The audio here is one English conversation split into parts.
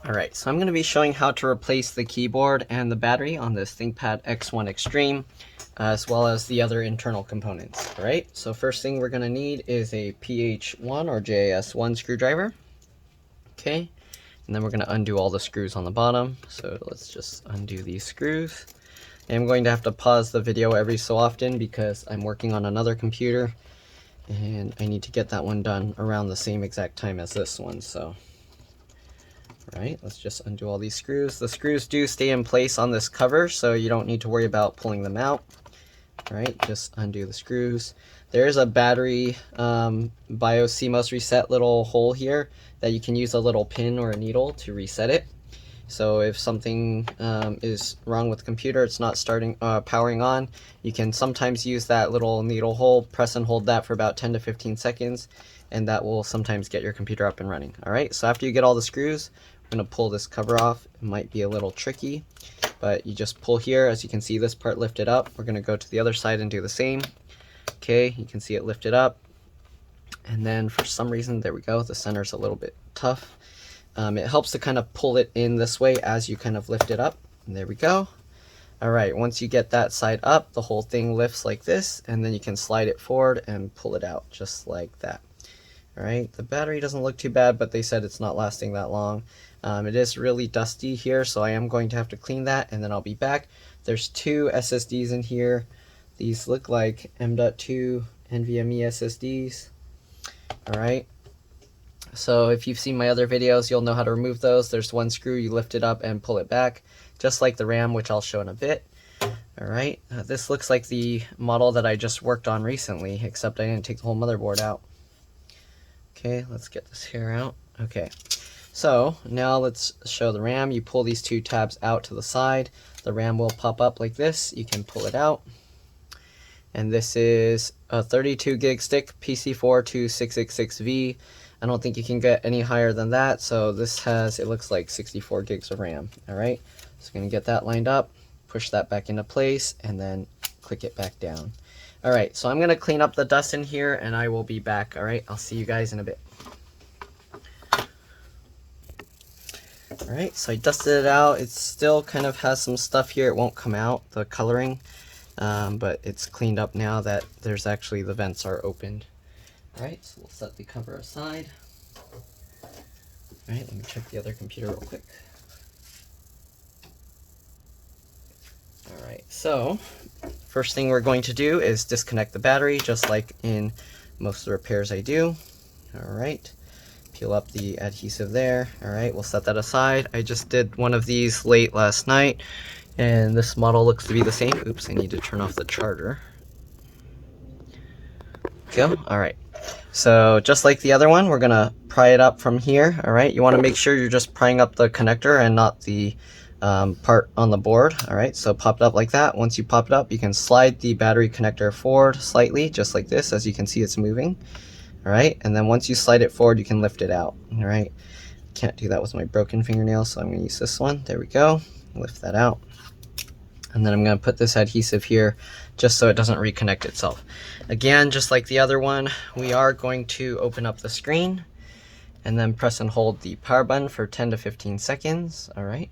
Alright, so I'm going to be showing how to replace the keyboard and the battery on this ThinkPad X1 Extreme, as well as the other internal components. Alright, so first thing we're going to need is a PH1 or JS1 screwdriver. Okay, and then we're going to undo all the screws on the bottom. So let's just undo these screws. And I'm going to have to pause the video every so often because I'm working on another computer and I need to get that one done around the same exact time as this one. So right, let's just undo all these screws. The screws do stay in place on this cover, so you don't need to worry about pulling them out. Right, just undo the screws. There is a battery Cmos Reset little hole here that you can use a little pin or a needle to reset it. So if something is wrong with the computer, it's not powering on, you can sometimes use that little needle hole, press and hold that for about 10 to 15 seconds, and that will sometimes get your computer up and running. Alright, so after you get all the screws, I'm going to pull this cover off. It might be a little tricky, but you just pull here. As you can see, this part lifted up. We're going to go to the other side and do the same. Okay, you can see it lifted up. And then for some reason, there we go, the center's a little bit tough. It helps to kind of pull it in this way as you kind of lift it up. And there we go. Alright, once you get that side up, the whole thing lifts like this, and then you can slide it forward and pull it out just like that. Alright, the battery doesn't look too bad, but they said it's not lasting that long. It is really dusty here, so I am going to have to clean that, and then I'll be back. There's two SSDs in here. These look like M.2 NVMe SSDs. Alright, so if you've seen my other videos, you'll know how to remove those. There's one screw, you lift it up and pull it back, just like the RAM, which I'll show in a bit. Alright, this looks like the model that I just worked on recently, except I didn't take the whole motherboard out. Okay, let's get this here out. Okay, so now let's show the RAM. You pull these two tabs out to the side. The RAM will pop up like this. You can pull it out. And this is a 32 gig stick, PC42666V. I don't think you can get any higher than that. So this has, it looks like 64 gigs of RAM. All right, so I'm gonna get that lined up, push that back into place, and then click it back down. All right, so I'm gonna clean up the dust in here and I will be back. All right, I'll see you guys in a bit. All right, so I dusted it out. It still kind of has some stuff here. It won't come out, the coloring, but it's cleaned up now that there's actually, the vents are opened. All right, so we'll set the cover aside. All right, let me check the other computer real quick. All right, so first thing we're going to do is disconnect the battery, just like in most of the repairs I do. All right, peel up the adhesive there. All right, we'll set that aside. I just did one of these late last night, and this model looks to be the same. Oops, I need to turn off the charger. Go. All right, so just like the other one, we're gonna pry it up from here. All right, you want to make sure you're just prying up the connector and not the part on the board. All right, so pop it up like that. Once you pop it up, you can slide the battery connector forward slightly, just like this. As you can see, it's moving. All right, and then once you slide it forward, you can lift it out. All right, can't do that with my broken fingernail, so I'm going to use this one. There we go. Lift that out. And then I'm going to put this adhesive here just so it doesn't reconnect itself. Again, just like the other one, we are going to open up the screen and then press and hold the power button for 10 to 15 seconds. All right.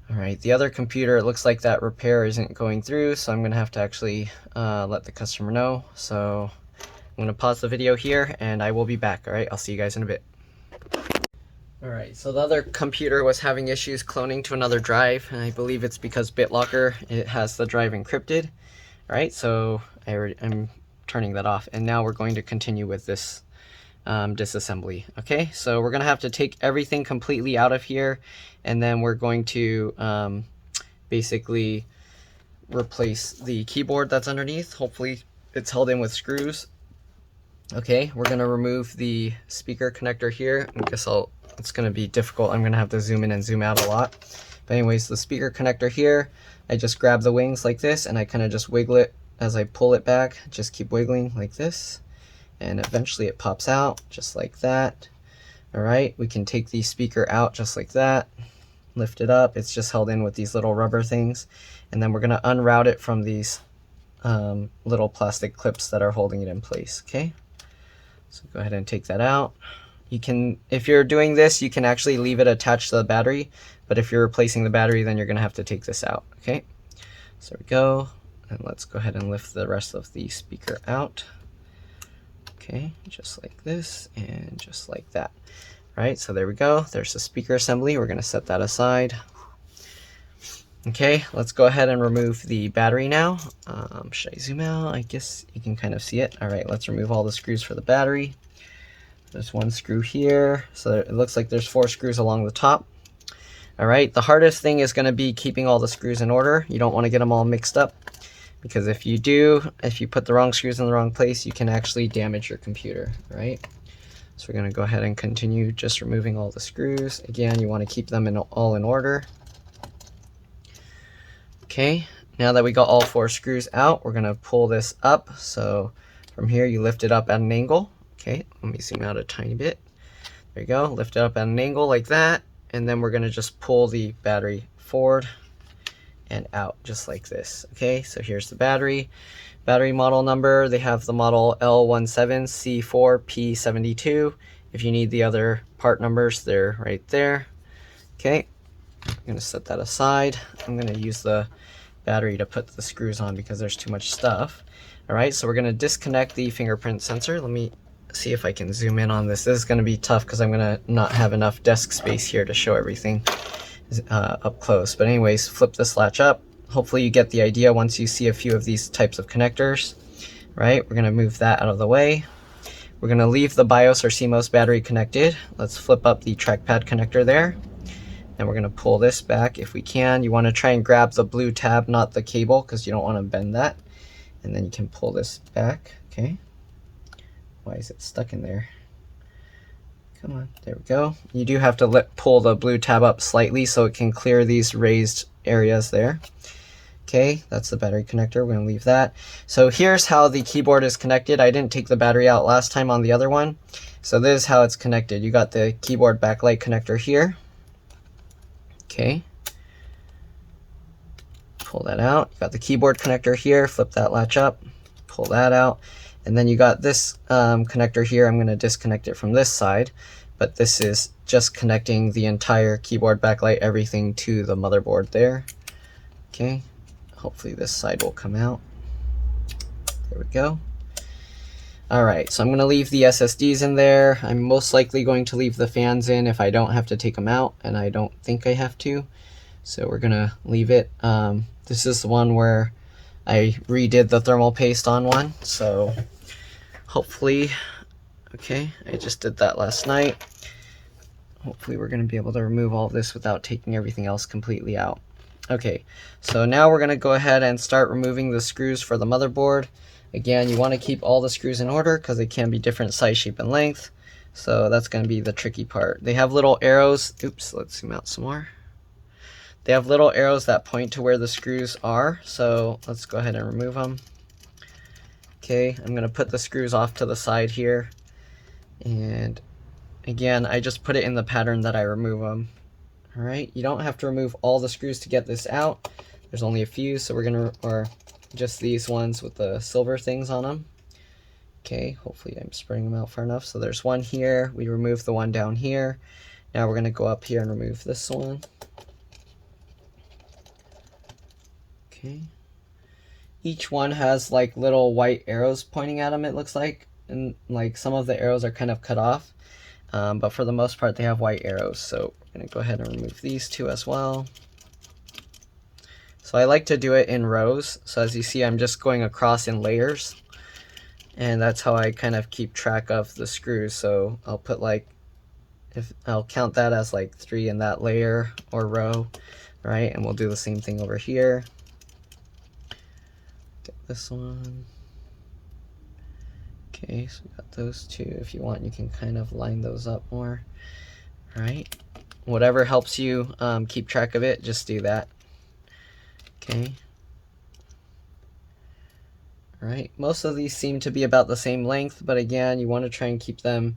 All right, the other computer, it looks like that repair isn't going through, so I'm going to have to actually let the customer know. So I'm going to pause the video here and I will be back. All right, I'll see you guys in a bit. All right, so the other computer was having issues cloning to another drive, and I believe it's because BitLocker, it has the drive encrypted. All right, so I'm turning that off, and now we're going to continue with this disassembly. Okay, so we're gonna have to take everything completely out of here, and then we're going to basically replace the keyboard that's underneath. Hopefully it's held in with screws. Okay, we're gonna remove the speaker connector here. I guess it's gonna be difficult. I'm gonna have to zoom in and zoom out a lot. But anyways, the speaker connector here, I just grab the wings like this and I kind of just wiggle it as I pull it back. Just keep wiggling like this, and eventually it pops out just like that. All right, we can take the speaker out just like that, lift it up. It's just held in with these little rubber things, and then we're gonna unroute it from these little plastic clips that are holding it in place. Okay, so go ahead and take that out. You can, if you're doing this, you can actually leave it attached to the battery, but if you're replacing the battery, then you're going to have to take this out. Okay, so there we go. And let's go ahead and lift the rest of the speaker out. Okay, just like this and just like that. All right, so there we go. There's the speaker assembly. We're going to set that aside. Okay, let's go ahead and remove the battery now. Should I zoom out? I guess you can kind of see it. All right, let's remove all the screws for the battery. There's one screw here, so it looks like there's 4 screws along the top. All right, the hardest thing is going to be keeping all the screws in order. You don't want to get them all mixed up, because if you do, if you put the wrong screws in the wrong place, you can actually damage your computer, right? So we're going to go ahead and continue just removing all the screws. Again, you want to keep them all in order. Okay, now that we got all 4 screws out, we're going to pull this up. So from here, you lift it up at an angle. Okay, let me zoom out a tiny bit. There you go, lift it up at an angle like that. And then we're going to just pull the battery forward and out just like this. Okay, so here's the battery model number. They have the model L17C4P72. If you need the other part numbers, they're right there. Okay, I'm going to set that aside. I'm going to use the battery to put the screws on because there's too much stuff. All right, so we're going to disconnect the fingerprint sensor. Let me see if I can zoom in on this. This is going to be tough because I'm going to not have enough desk space here to show everything up close. But anyways, flip this latch up. Hopefully you get the idea once you see a few of these types of connectors. Right, we're going to move that out of the way. We're going to leave the BIOS or CMOS battery connected. Let's flip up the trackpad connector there. And we're going to pull this back if we can. You want to try and grab the blue tab, not the cable, because you don't want to bend that. And then you can pull this back. Okay. Why is it stuck in there? Come on, there we go. You do have to pull the blue tab up slightly so it can clear these raised areas there. Okay, that's the battery connector. We're going to leave that. So here's how the keyboard is connected. I didn't take the battery out last time on the other one. So this is how it's connected. You got the keyboard backlight connector here. Okay. Pull that out. You got the keyboard connector here. Flip that latch up. Pull that out. And then you got this connector here. I'm going to disconnect it from this side. But this is just connecting the entire keyboard backlight, everything to the motherboard there. Okay. Hopefully this side will come out. There we go. Alright, so I'm going to leave the SSDs in there. I'm most likely going to leave the fans in if I don't have to take them out, and I don't think I have to. So we're going to leave it. This is the one where I redid the thermal paste on one, so hopefully, okay, I just did that last night. Hopefully we're going to be able to remove all of this without taking everything else completely out. Okay, so now we're going to go ahead and start removing the screws for the motherboard. Again, you want to keep all the screws in order because they can be different size, shape, and length. So that's going to be the tricky part. They have little arrows. Oops, let's zoom out some more. They have little arrows that point to where the screws are. So let's go ahead and remove them. Okay, I'm going to put the screws off to the side here. And again, I just put it in the pattern that I remove them. All right, you don't have to remove all the screws to get this out. There's only a few, so we're going to, or just these ones with the silver things on them. Okay, hopefully I'm spreading them out far enough. So there's one here. We removed the one down here. Now we're going to go up here and remove this one. Okay. Each one has like little white arrows pointing at them, it looks like. And like some of the arrows are kind of cut off. But for the most part, they have white arrows. So we're going to go ahead and remove these two as well. So I like to do it in rows. So as you see, I'm just going across in layers. And that's how I kind of keep track of the screws. So I'll put like, I'll count that as like 3 in that layer or row, right? And we'll do the same thing over here. Get this one. Okay, so we got those two. If you want, you can kind of line those up more. All right. Whatever helps you keep track of it, just do that. Okay. All right. Most of these seem to be about the same length, but again, you want to try and keep them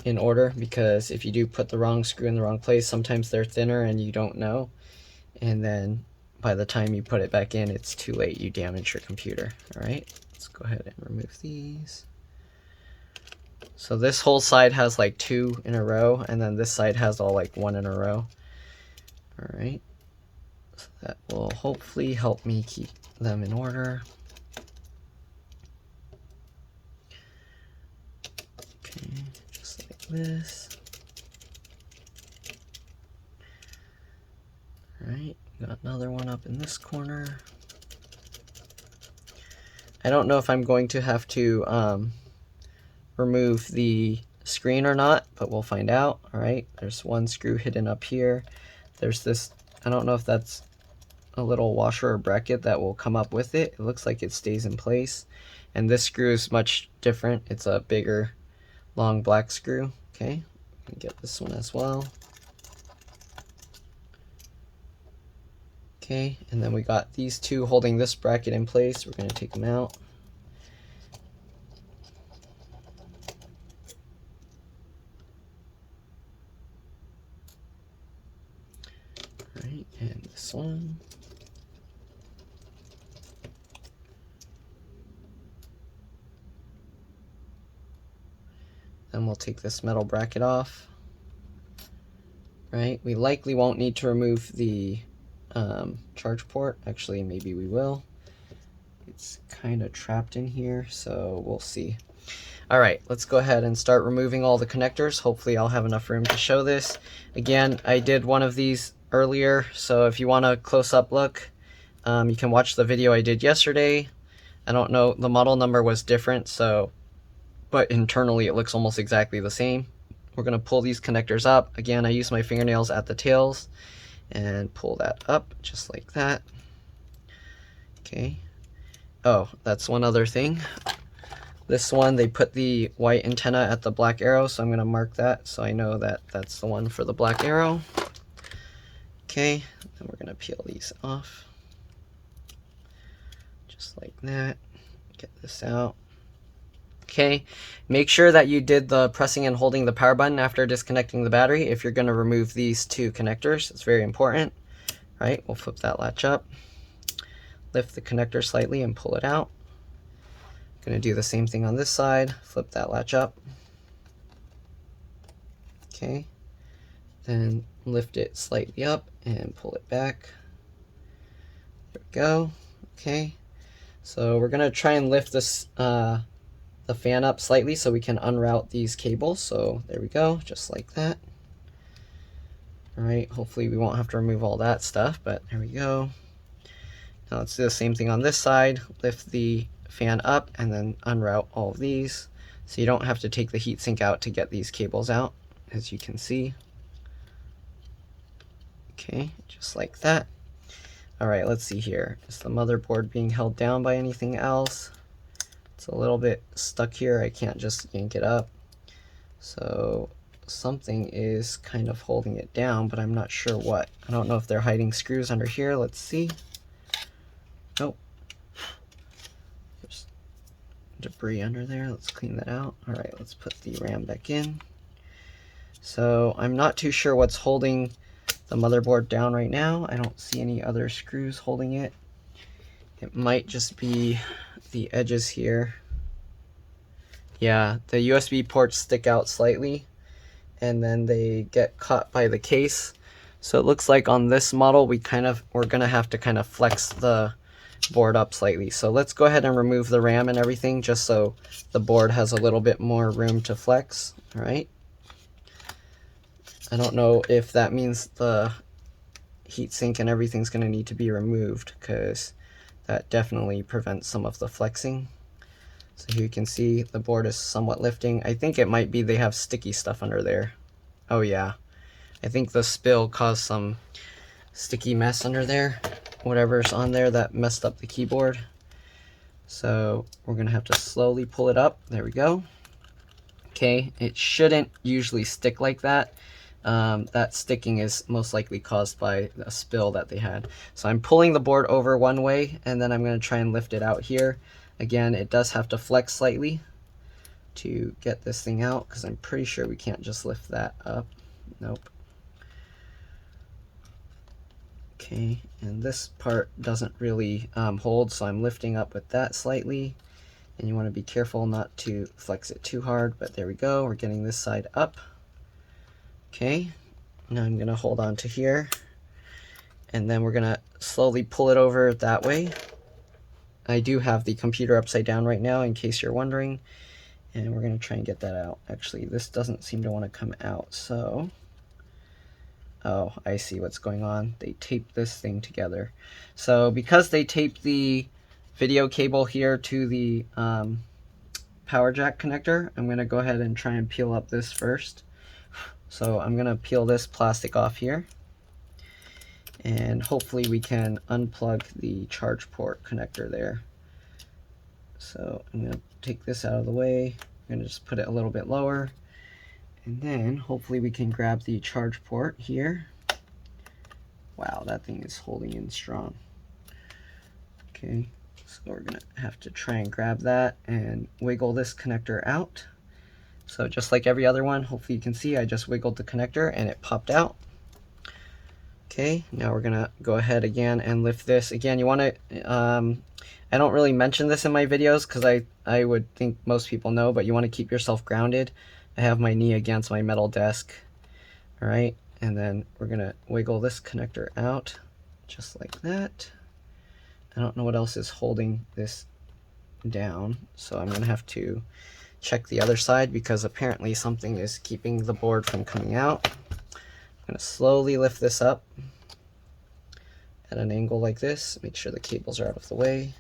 in order, because if you do put the wrong screw in the wrong place, sometimes they're thinner and you don't know. And then by the time you put it back in, it's too late. You damage your computer. All right. Let's go ahead and remove these. So this whole side has like 2 in a row, and then this side has all like 1 in a row. All right, so that will hopefully help me keep them in order. Okay, just like this. All right, got another one up in this corner. I don't know if I'm going to have to remove the screen or not, but we'll find out. All right, there's one screw hidden up here. There's this, I don't know if that's a little washer or bracket that will come up with it. It looks like it stays in place. And this screw is much different. It's a bigger, long black screw. Okay, get this one as well. Okay, and then we got these two holding this bracket in place. We're going to take them out. All right, and this one. Then we'll take this metal bracket off. Right, we likely won't need to remove the charge port. Actually, maybe we will. It's kind of trapped in here, so we'll see. All right, let's go ahead and start removing all the connectors. Hopefully I'll have enough room to show this. Again, I did one of these earlier, so if you want a close-up look, you can watch the video I did yesterday. I don't know, the model number was different, so, but internally it looks almost exactly the same. We're going to pull these connectors up. Again, I use my fingernails at the tails and pull that up just like that. Okay. Oh, that's one other thing. This one, they put the white antenna at the black arrow, so I'm going to mark that so I know that that's the one for the black arrow. Okay, then we're going to peel these off. Just like that. Get this out. Okay, make sure that you did the pressing and holding the power button after disconnecting the battery if you're going to remove these two connectors. It's very important. Right, we'll flip that latch up, lift the connector slightly and pull it out. Going to do the same thing on this side, flip that latch up. Okay, then lift it slightly up and pull it back. There we go. Okay, so we're going to try and lift this the fan up slightly so we can unroute these cables. So there we go, just like that. All right, hopefully we won't have to remove all that stuff, but there we go. Now let's do the same thing on this side. Lift the fan up and then unroute all of these. So you don't have to take the heatsink out to get these cables out, as you can see. Okay, just like that. All right, let's see here. Is the motherboard being held down by anything else? It's a little bit stuck here. I can't just yank it up. So something is kind of holding it down, but I'm not sure what. I don't know if they're hiding screws under here. Let's see. Nope. There's debris under there. Let's clean that out. All right, let's put the RAM back in. So I'm not too sure what's holding the motherboard down right now. I don't see any other screws holding it. It might just be the edges here. Yeah, the USB ports stick out slightly and then they get caught by the case. So it looks like on this model we're gonna have to kind of flex the board up slightly. So let's go ahead and remove the RAM and everything just so the board has a little bit more room to flex. All right. I don't know if that means the heatsink and everything's gonna need to be removed, because that definitely prevents some of the flexing. So here you can see the board is somewhat lifting. I think it might be they have sticky stuff under there. Oh yeah, I think the spill caused some sticky mess under there. Whatever's on there that messed up the keyboard. So we're gonna have to slowly pull it up. There we go. Okay, it shouldn't usually stick like that. That sticking is most likely caused by a spill that they had. So I'm pulling the board over one way and then I'm going to try and lift it out here. Again, it does have to flex slightly to get this thing out because I'm pretty sure we can't just lift that up. Nope. Okay, and this part doesn't really hold, so I'm lifting up with that slightly And you want to be careful not to flex it too hard, but there we go. We're getting this side up. Okay, now I'm going to hold on to here, and then we're going to slowly pull it over that way. I do have the computer upside down right now, in case you're wondering, and we're going to try and get that out. Actually, this doesn't seem to want to come out, so... Oh, I see what's going on. They taped this thing together. So because they taped the video cable here to the power jack connector, I'm going to go ahead and try and peel up this first. So I'm going to peel this plastic off here, and hopefully we can unplug the charge port connector there. So I'm going to take this out of the way. I'm going to just put it a little bit lower, and then hopefully we can grab the charge port here. Wow, that thing is holding in strong. Okay, so we're going to have to try and grab that and wiggle this connector out. So just like every other one, hopefully you can see I just wiggled the connector and it popped out. Okay, now we're gonna go ahead again and lift this. Again, you want to, I don't really mention this in my videos because I would think most people know, but you want to keep yourself grounded. I have my knee against my metal desk. All right, and then we're gonna wiggle this connector out just like that. I don't know what else is holding this down, so I'm gonna have to check the other side because apparently something is keeping the board from coming out. I'm going to slowly lift this up at an angle like this. Make sure the cables are out of the way.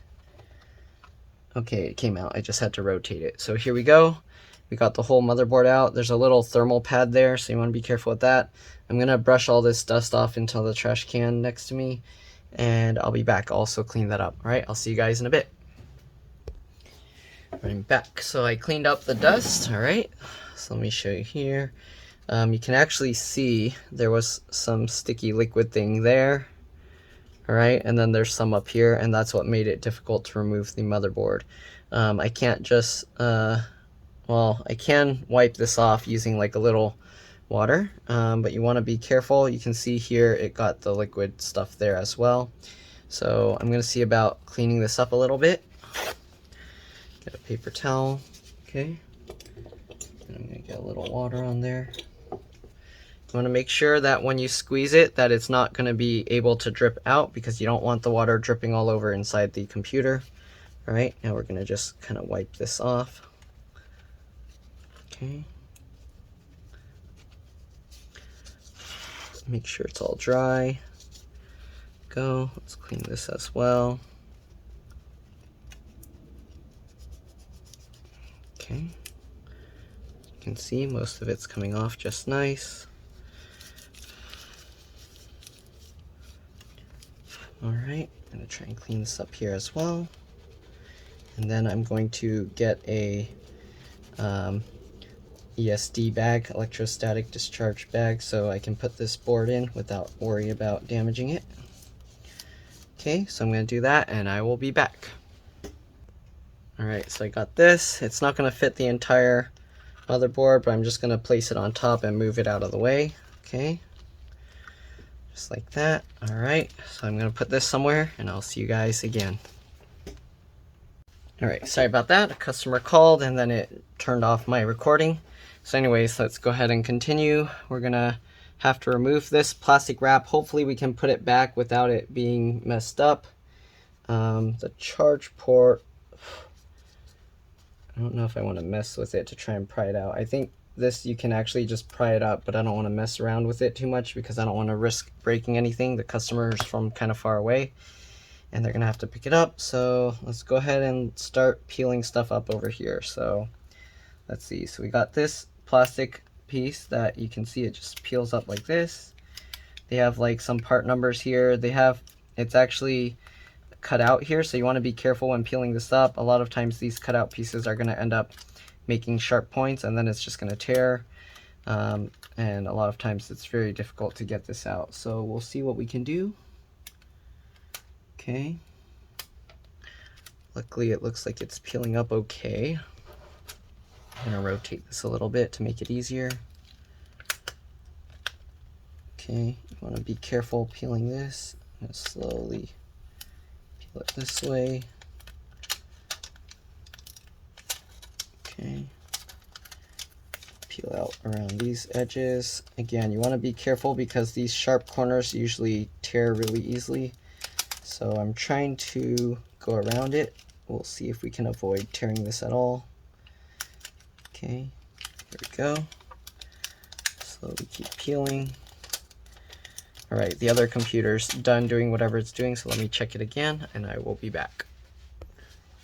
Okay, it came out. I just had to rotate it. So here we go. We got the whole motherboard out. There's a little thermal pad there, so you want to be careful with that. I'm going to brush all this dust off into the trash can next to me, and I'll be back. I'll also clean that up. All right, I'll see you guys in a bit. I'm back. So I cleaned up the dust. All right, so let me show you here. You can actually see there was some sticky liquid thing there. All right, and then there's some up here, and that's what made it difficult to remove the motherboard. I can't just, well, I can wipe this off using like a little water, but you want to be careful. You can see here it got the liquid stuff there as well. So I'm going to see about cleaning this up a little bit. Get a paper towel, okay, and I'm going to get a little water on there. You want to make sure that when you squeeze it that it's not going to be able to drip out because you don't want the water dripping all over inside the computer. All right, now we're going to just kind of wipe this off. Okay. Make sure it's all dry. Go. Let's clean this as well. Okay. You can see most of it's coming off just nice. Alright, I'm going to try and clean this up here as well. And then I'm going to get a ESD bag, electrostatic discharge bag, so I can put this board in without worry about damaging it. Okay, so I'm going to do that and I will be back. Alright, so I got this. It's not going to fit the entire motherboard, but I'm just going to place it on top and move it out of the way. Okay, just like that. Alright, so I'm going to put this somewhere and I'll see you guys again. Alright, sorry about that. A customer called and then it turned off my recording. So anyways, let's go ahead and continue. We're going to have to remove this plastic wrap. Hopefully we can put it back without it being messed up. The charge port, I don't know if I want to mess with it to try and pry it out. I think this you can actually just pry it up, but I don't want to mess around with it too much because I don't want to risk breaking anything. The customer is from kind of far away and they're going to have to pick it up. So let's go ahead and start peeling stuff up over here. So let's see. So we got this plastic piece that you can see it just peels up like this. They have like some part numbers here. It's actually cut out here, so you want to be careful when peeling this up. A lot of times these cut out pieces are going to end up making sharp points and then it's just going to tear, and a lot of times it's very difficult to get this out. So we'll see what we can do. Okay, luckily it looks like it's peeling up okay. I'm going to rotate this a little bit to make it easier. Okay, you want to be careful peeling this. I'm going to slowly peel it this way. Okay. Peel out around these edges. Again, you want to be careful because these sharp corners usually tear really easily. So I'm trying to go around it. We'll see if we can avoid tearing this at all. Okay, here we go. Slowly keep peeling. All right, the other computer's done doing whatever it's doing, so let me check it again and I will be back.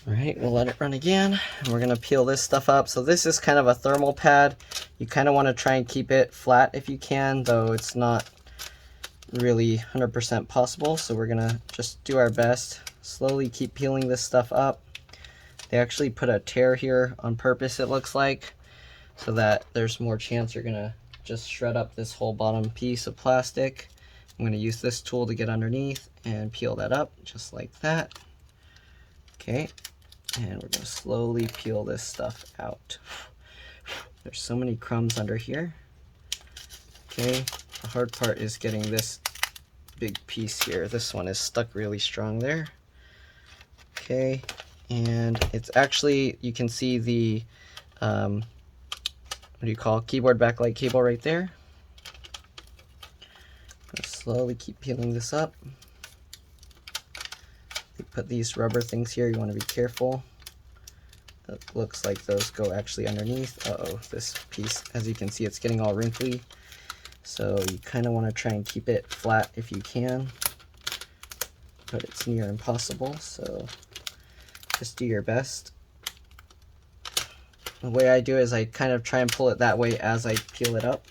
All right, we'll let it run again. And we're gonna peel this stuff up. So this is kind of a thermal pad. You kind of want to try and keep it flat if you can, though it's not really 100% possible. So we're gonna just do our best. Slowly keep peeling this stuff up. They actually put a tear here on purpose, it looks like, so that there's more chance you're gonna just shred up this whole bottom piece of plastic. I'm gonna use this tool to get underneath and peel that up just like that. Okay. And we're going to slowly peel this stuff out. There's so many crumbs under here. Okay, the hard part is getting this big piece here. This one is stuck really strong there. Okay, and it's actually, you can see the, what do you call, keyboard backlight cable right there. Slowly keep peeling this up. Put these rubber things here, you want to be careful. It looks like those go actually underneath. Uh-oh, this piece, as you can see, it's getting all wrinkly. So you kind of want to try and keep it flat if you can, but it's near impossible, so just do your best. The way I do is I kind of try and pull it that way as I peel it up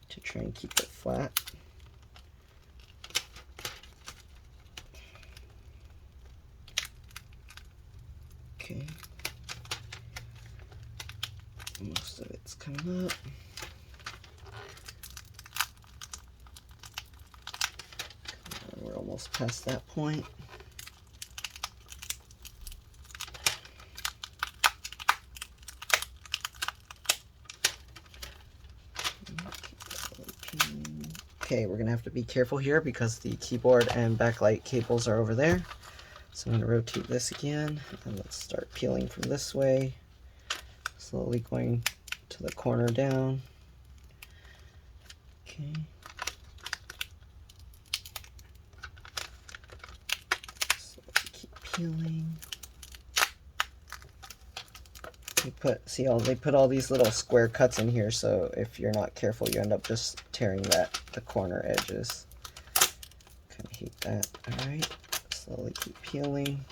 to try and keep it flat. Okay, most of it's coming up. We're almost past that point. Okay, we're gonna have to be careful here because the keyboard and backlight cables are over there. So I'm going to rotate this again, and let's start peeling from this way, slowly going to the corner down. Okay. Slowly keep peeling. They put all these little square cuts in here, so if you're not careful, you end up just tearing the corner edges. Kind of hate that. All right. Slowly keep peeling.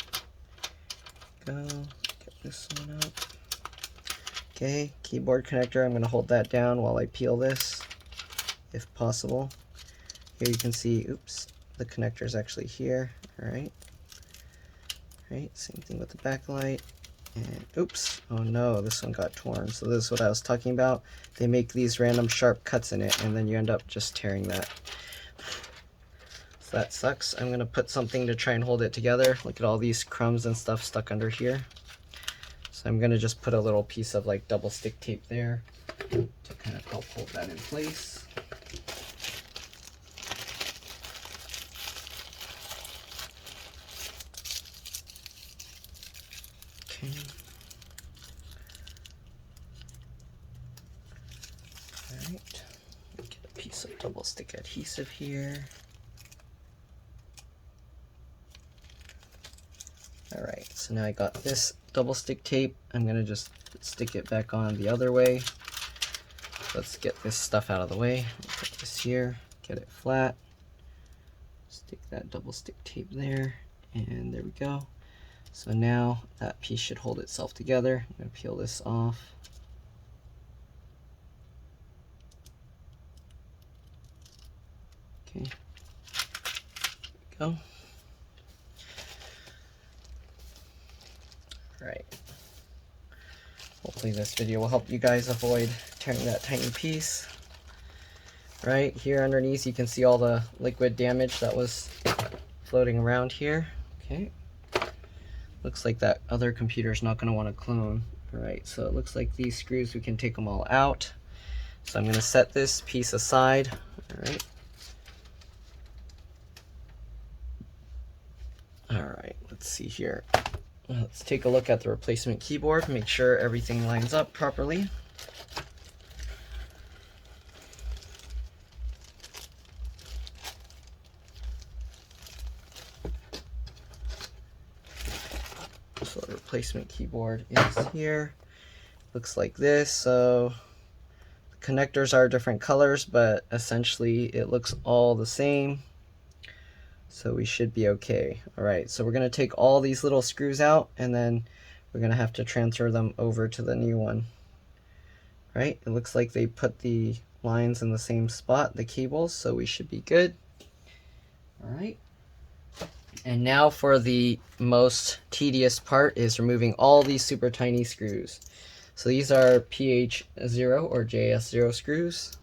Go. Get this one up. Okay, keyboard connector. I'm going to hold that down while I peel this, if possible. Here you can see, oops, the connector is actually here. All right. All right, same thing with the backlight. And oops, oh no, this one got torn. So this is what I was talking about. They make these random sharp cuts in it, and then you end up just tearing that. That sucks. I'm gonna put something to try and hold it together. Look at all these crumbs and stuff stuck under here. So I'm gonna just put a little piece of like double stick tape there to kind of help hold that in place. Okay. All right. Get a piece of double stick adhesive here. Alright, so now I got this double stick tape. I'm going to just stick it back on the other way. Let's get this stuff out of the way. Put this here, get it flat. Stick that double stick tape there, and there we go. So now that piece should hold itself together. I'm going to peel this off. Okay, there we go. Right. Hopefully this video will help you guys avoid tearing that tiny piece. Right here underneath you can see all the liquid damage that was floating around here. Okay. Looks like that other computer is not going to want to clone. Alright, so it looks like these screws, we can take them all out. So I'm going to set this piece aside. Alright. Alright, let's see here. Let's take a look at the replacement keyboard, make sure everything lines up properly. So the replacement keyboard is here. Looks like this. So the connectors are different colors, but essentially it looks all the same. So we should be okay. All right, so we're gonna take all these little screws out, and then we're gonna have to transfer them over to the new one. Right, it looks like they put the lines in the same spot, the cables, so we should be good. All right, and now for the most tedious part is removing all these super tiny screws. So these are PH0 or JS0 screws.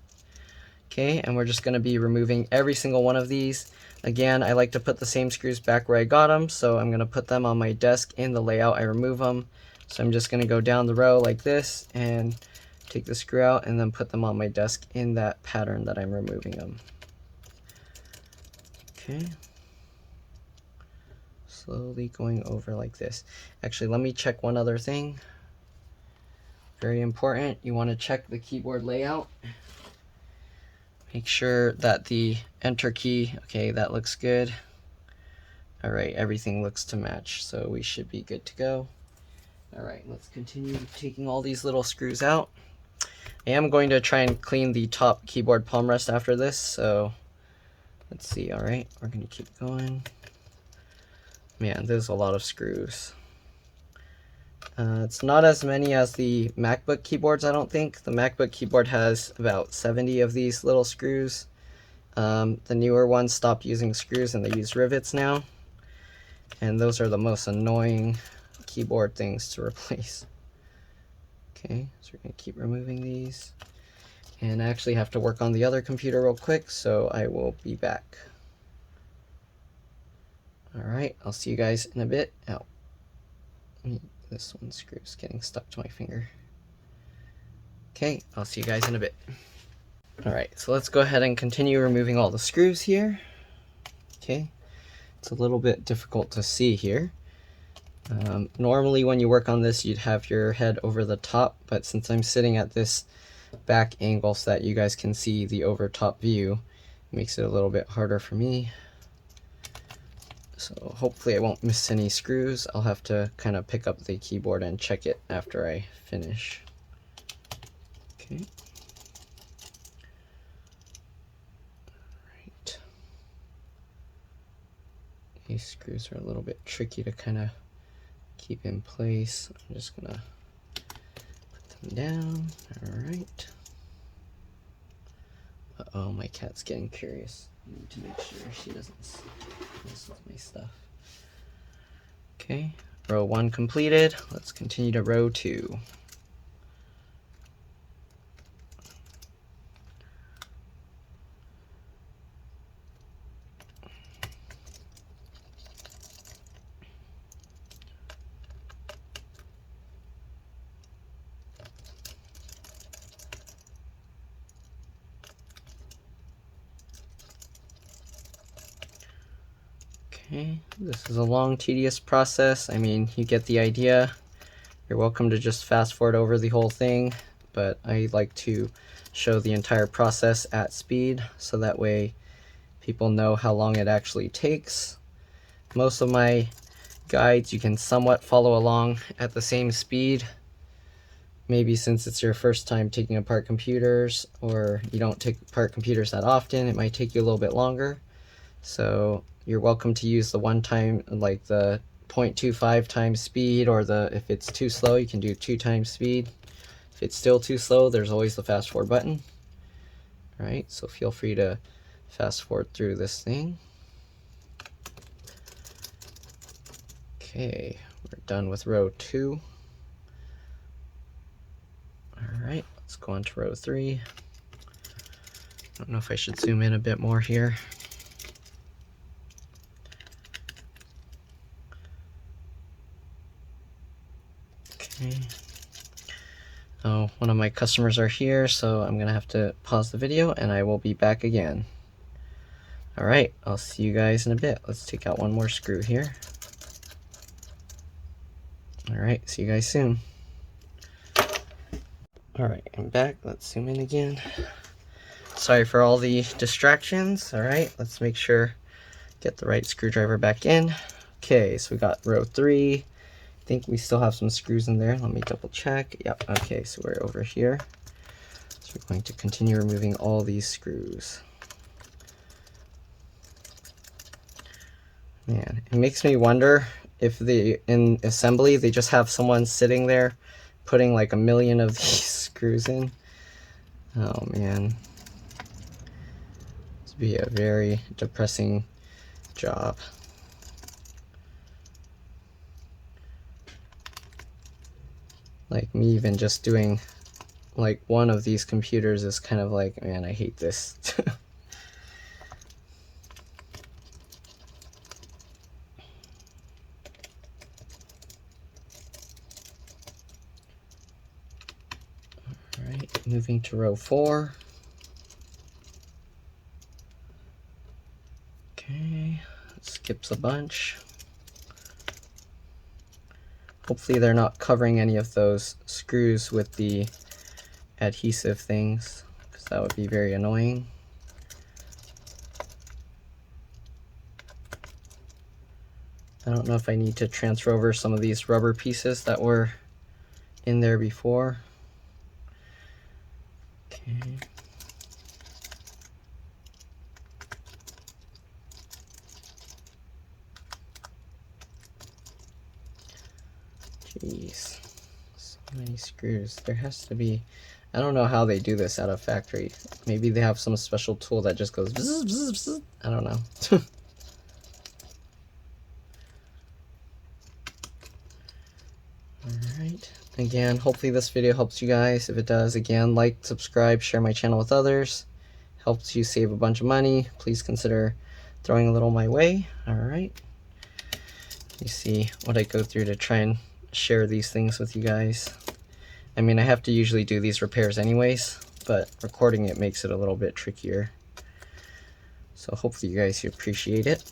Okay, and we're just gonna be removing every single one of these. Again, I like to put the same screws back where I got them, so I'm going to put them on my desk in the layout I remove them. So I'm just going to go down the row like this and take the screw out and then put them on my desk in that pattern that I'm removing them. Okay. Slowly going over like this. Actually, let me check one other thing. Very important, you want to check the keyboard layout. Make sure that the enter key, okay, that looks good. All right, everything looks to match, so we should be good to go. All right, let's continue taking all these little screws out. I am going to try and clean the top keyboard palm rest after this, so let's see. All right, we're gonna keep going. Man, there's a lot of screws. It's not as many as the MacBook keyboards, I don't think. The MacBook keyboard has about 70 of these little screws. The newer ones stopped using screws and they use rivets now. And those are the most annoying keyboard things to replace. Okay, so we're going to keep removing these. And I actually have to work on the other computer real quick, so I will be back. Alright, I'll see you guys in a bit. Ow. This one screw's getting stuck to my finger. Okay, I'll see you guys in a bit. Alright, so let's go ahead and continue removing all the screws here. Okay, it's a little bit difficult to see here. Normally when you work on this, you'd have your head over the top, but since I'm sitting at this back angle so that you guys can see the over top view, it makes it a little bit harder for me. So hopefully I won't miss any screws. I'll have to kind of pick up the keyboard and check it after I finish. Okay. Right. These screws are a little bit tricky to kind of keep in place. I'm just gonna put them down. All right. Uh-oh, my cat's getting curious. I need to make sure she doesn't mess with my stuff. Okay, row 1 completed. Let's continue to row 2. Okay, this is a long, tedious process. I mean, you get the idea. You're welcome to just fast forward over the whole thing, but I like to show the entire process at speed, so that way people know how long it actually takes. Most of my guides you can somewhat follow along at the same speed. Maybe since it's your first time taking apart computers, or you don't take apart computers that often, it might take you a little bit longer. So you're welcome to use the one time, like the 0.25 times speed, or if it's too slow, you can do 2 times speed. If it's still too slow, there's always the fast forward button. All right, so feel free to fast forward through this thing. Okay, we're done with row 2. All right, let's go on to row 3. I don't know if I should zoom in a bit more here. Okay. Oh, one of my customers are here, so I'm gonna have to pause the video and I will be back again. All right, I'll see you guys in a bit. Let's take out one more screw here. All right, see you guys soon. All right, I'm back. Let's zoom in again. Sorry for all the distractions. All right, let's make sure, get the right screwdriver back in. Okay, so we got row 3. I think we still have some screws in there. Let me double check. Yep, okay, so we're over here. So we're going to continue removing all these screws. Man, it makes me wonder if in assembly they just have someone sitting there putting like a million of these screws in. Oh man, this would be a very depressing job. Like me even just doing like one of these computers is kind of like, man, I hate this. Alright, moving to row 4. Okay, skips a bunch. Hopefully they're not covering any of those screws with the adhesive things, because that would be very annoying. I don't know if I need to transfer over some of these rubber pieces that were in there before. Okay. Jeez, so many screws. There has to be, I don't know how they do this out of factory. Maybe they have some special tool that just goes bzz, bzz, bzz. I don't know. Alright, again, hopefully this video helps you guys. If it does, again, like, subscribe, share my channel with others. Helps you save a bunch of money. Please consider throwing a little my way. Alright. You see what I go through to try and share these things with you guys. I mean, I have to usually do these repairs anyways, but recording it makes it a little bit trickier. So hopefully you guys appreciate it.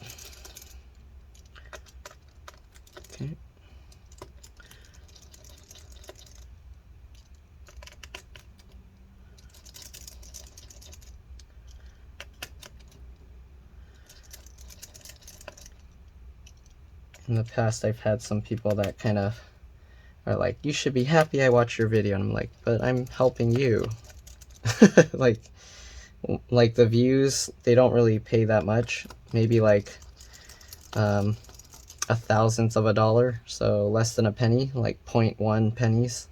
Okay. In the past, I've had some people that kind of are like, you should be happy I watched your video. And I'm like, but I'm helping you. like the views, they don't really pay that much. Maybe like a thousandth of a dollar. So less than a penny, like 0.1 pennies.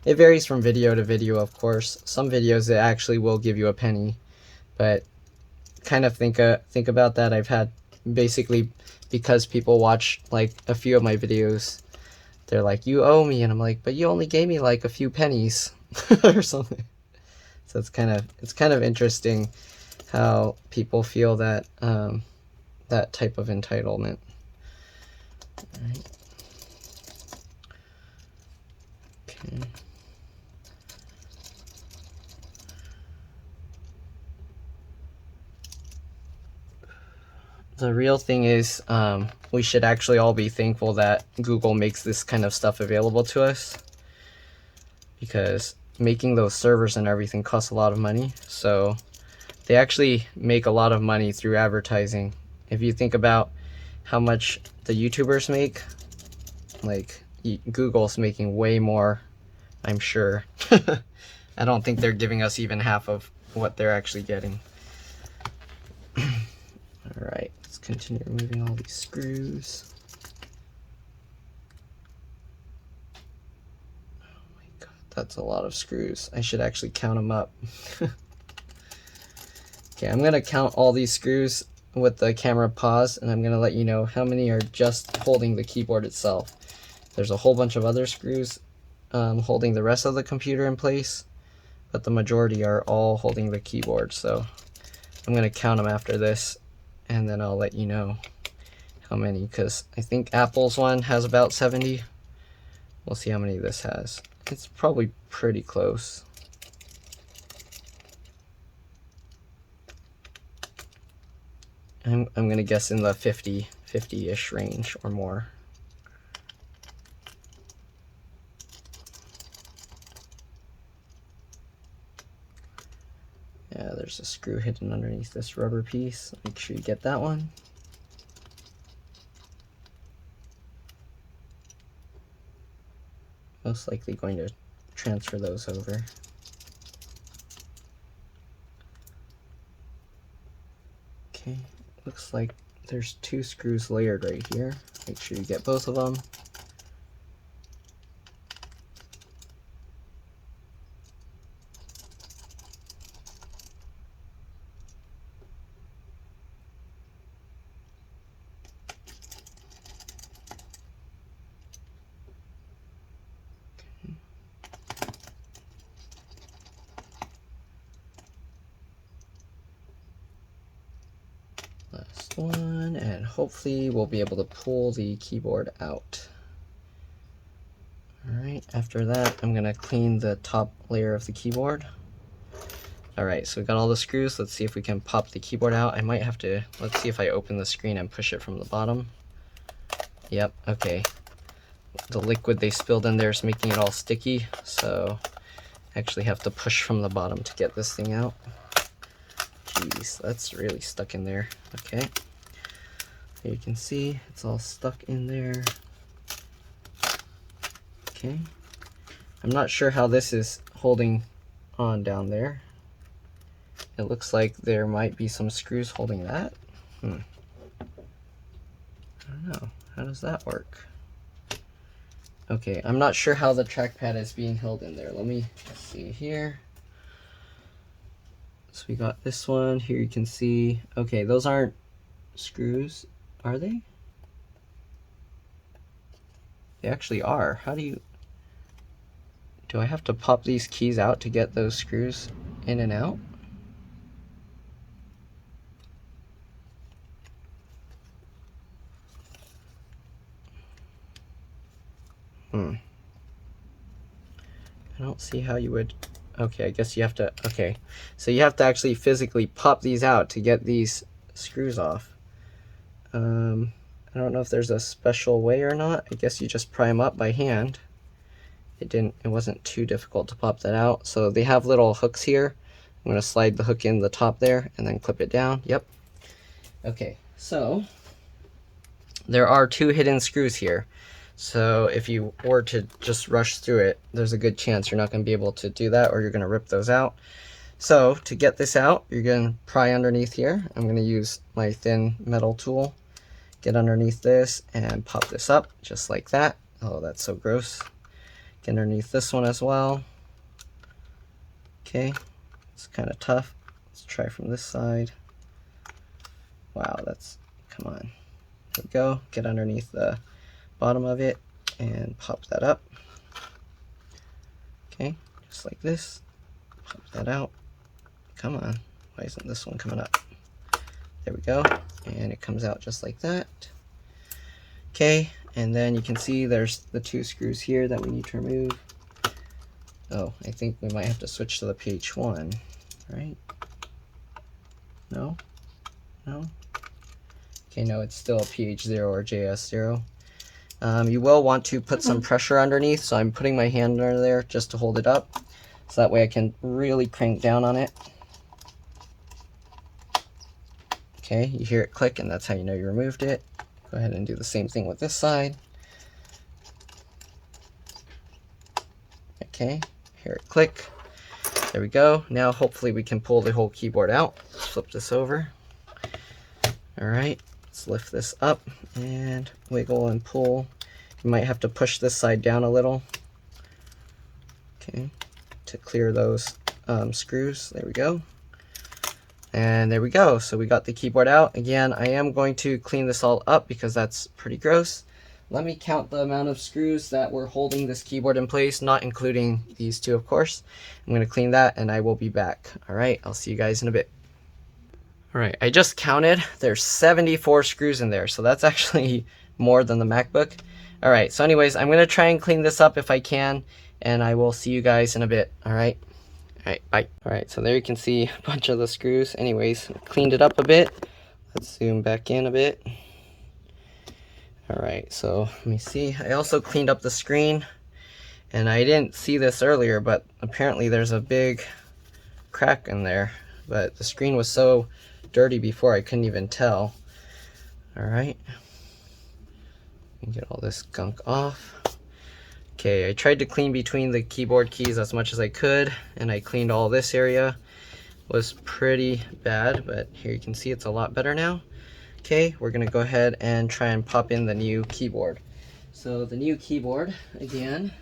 It varies from video to video, of course. Some videos, it actually will give you a penny. But kind of think about that. I've had basically, because people watch like a few of my videos, they're like, you owe me, and I'm like, but you only gave me like a few pennies or something. So it's kind of interesting how people feel that that type of entitlement. All right. Okay. The real thing is, we should actually all be thankful that Google makes this kind of stuff available to us, because making those servers and everything costs a lot of money. So they actually make a lot of money through advertising. If you think about how much the YouTubers make, like Google's making way more, I'm sure. I don't think they're giving us even half of what they're actually getting. Alright, let's continue removing all these screws. Oh my god, that's a lot of screws. I should actually count them up. Okay, I'm going to count all these screws with the camera paused, and I'm going to let you know how many are just holding the keyboard itself. There's a whole bunch of other screws holding the rest of the computer in place, but the majority are all holding the keyboard. So I'm going to count them after this, and then I'll let you know how many, because I think Apple's one has about 70. We'll see how many this has. It's probably pretty close. I'm going to guess in the 50-ish range or more. there's a screw hidden underneath this rubber piece. Make sure you get that one. Most likely going to transfer those over. Okay, looks like there's 2 screws layered right here. Make sure you get both of them. Last one, and hopefully we'll be able to pull the keyboard out. Alright, after that I'm going to clean the top layer of the keyboard. Alright, so we got all the screws. Let's see if we can pop the keyboard out. I might have to, let's see if I open the screen and push it from the bottom. Yep, okay. The liquid they spilled in there is making it all sticky, so I actually have to push from the bottom to get this thing out. Jeez, that's really stuck in there. Okay. There you can see it's all stuck in there. Okay. I'm not sure how this is holding on down there. It looks like there might be some screws holding that. I don't know. How does that work? Okay, I'm not sure how the trackpad is being held in there. Let me see here. So we got this one here, you can see. Okay, those aren't screws, are they? They actually are. How do I have to pop these keys out to get those screws in and out? I don't see how you would. Okay, I guess you have to, okay. So you have to actually physically pop these out to get these screws off. I don't know if there's a special way or not. I guess you just pry them up by hand. It wasn't too difficult to pop that out. So they have little hooks here. I'm gonna slide the hook in the top there and then clip it down. Yep. Okay, so there are 2 hidden screws here. So if you were to just rush through it, there's a good chance you're not going to be able to do that, or you're going to rip those out. So to get this out, you're going to pry underneath here. I'm going to use my thin metal tool, get underneath this and pop this up just like that. Oh, that's so gross. Get underneath this one as well. Okay, it's kind of tough. Let's try from this side. Wow, come on. There we go. Get underneath the bottom of it and pop that up. Okay, just like this. Pop that out. Come on, why isn't this one coming up? There we go, and it comes out just like that. Okay, and then you can see there's the 2 screws here that we need to remove. Oh, I think we might have to switch to the PH1, right? No? Okay, no, it's still a PH0 or JS0. You will want to put some pressure underneath, so I'm putting my hand under there just to hold it up, so that way I can really crank down on it. Okay, you hear it click, and that's how you know you removed it. Go ahead and do the same thing with this side. Okay, hear it click. There we go. Now hopefully we can pull the whole keyboard out. Let's flip this over. Alright, let's lift this up and wiggle and pull. You might have to push this side down a little. Okay, to clear those screws. There we go. And there we go. So we got the keyboard out. Again, I am going to clean this all up because that's pretty gross. Let me count the amount of screws that were holding this keyboard in place, not including these 2, of course. I'm going to clean that and I will be back. Alright, I'll see you guys in a bit. Alright, I just counted. There's 74 screws in there, so that's actually more than the MacBook. Alright, so anyways, I'm going to try and clean this up if I can, and I will see you guys in a bit. Alright, bye. Alright, so there you can see a bunch of the screws. Anyways, cleaned it up a bit. Let's zoom back in a bit. Alright, so let me see. I also cleaned up the screen, and I didn't see this earlier, but apparently there's a big crack in there. but the screen was so dirty before I couldn't even tell. All right, get all this gunk off. Okay, I tried to clean between the keyboard keys as much as I could, and I cleaned all this area. It was pretty bad, but here you can see it's a lot better now. Okay, we're gonna go ahead and try and pop in the new keyboard. So the new keyboard, again,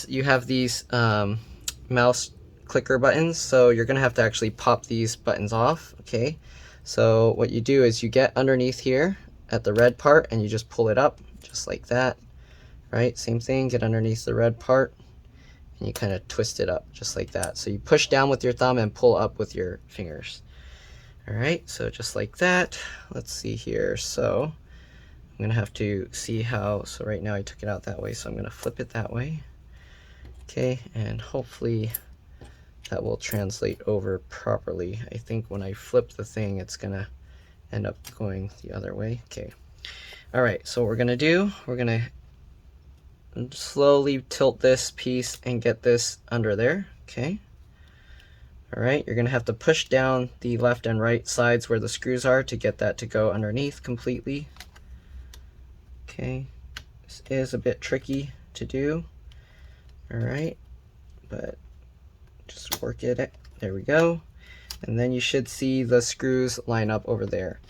you have these mouse clicker buttons, so you're gonna have to actually pop these buttons off. Okay, so what you do is you get underneath here at the red part and you just pull it up just like that. Right, same thing, get underneath the red part and you kind of twist it up just like that. So you push down with your thumb and pull up with your fingers. All right, so just like that. Let's see here. So I'm gonna have to see how, so right now I took it out that way, so I'm gonna flip it that way. Okay, and hopefully that will translate over properly. I think when I flip the thing, it's gonna end up going the other way. Okay, all right, so what we're gonna do, we're gonna slowly tilt this piece and get this under there. Okay, all right, you're gonna have to push down the left and right sides where the screws are to get that to go underneath completely. Okay, this is a bit tricky to do. All right, but just work it. There we go. And then you should see the screws line up over there.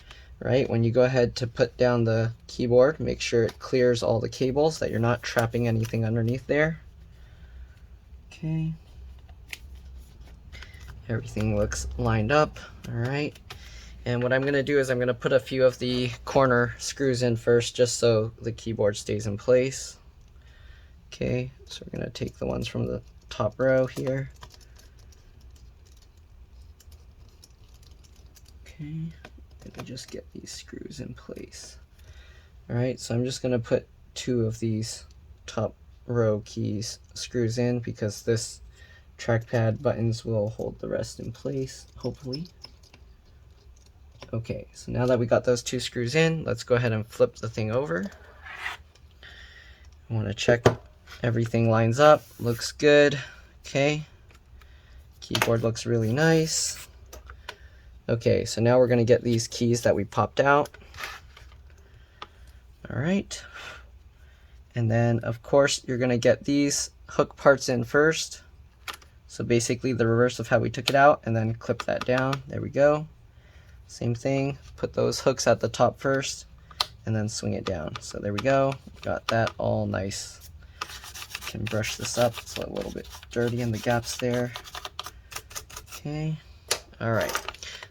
Right, when you go ahead to put down the keyboard, make sure it clears all the cables, that you're not trapping anything underneath there. Okay, everything looks lined up. All right, and what I'm gonna do is I'm gonna put a few of the corner screws in first, just so the keyboard stays in place. Okay, so we're gonna take the ones from the top row here. Okay, let me just get these screws in place. All right, so I'm just gonna put 2 of these top row keys screws in because this trackpad buttons will hold the rest in place, hopefully. Okay, so now that we got those 2 screws in, let's go ahead and flip the thing over. I wanna check everything lines up, looks good. Okay, keyboard looks really nice. Okay, so now we're gonna get these keys that we popped out. All right, and then of course you're gonna get these hook parts in first. So basically the reverse of how we took it out, and then clip that down. There we go. Same thing, put those hooks at the top first and then swing it down. So there we go, got that all nice. Can brush this up, it's a little bit dirty in the gaps there. Okay, all right,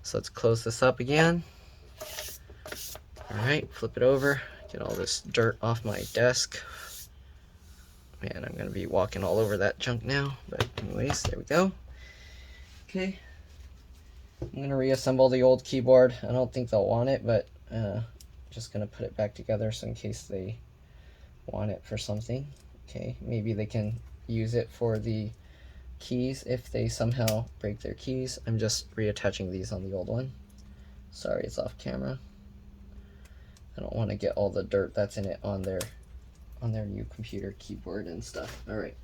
so let's close this up again. All right, flip it over, get all this dirt off my desk. Man, I'm gonna be walking all over that junk now, but anyways, there we go. Okay, I'm gonna reassemble the old keyboard. I don't think they'll want it, but just gonna put it back together so in case they want it for something. Okay, maybe they can use it for the keys if they somehow break their keys. I'm just reattaching these on the old one. Sorry, it's off camera. I don't want to get all the dirt that's in it on their new computer keyboard and stuff. All right,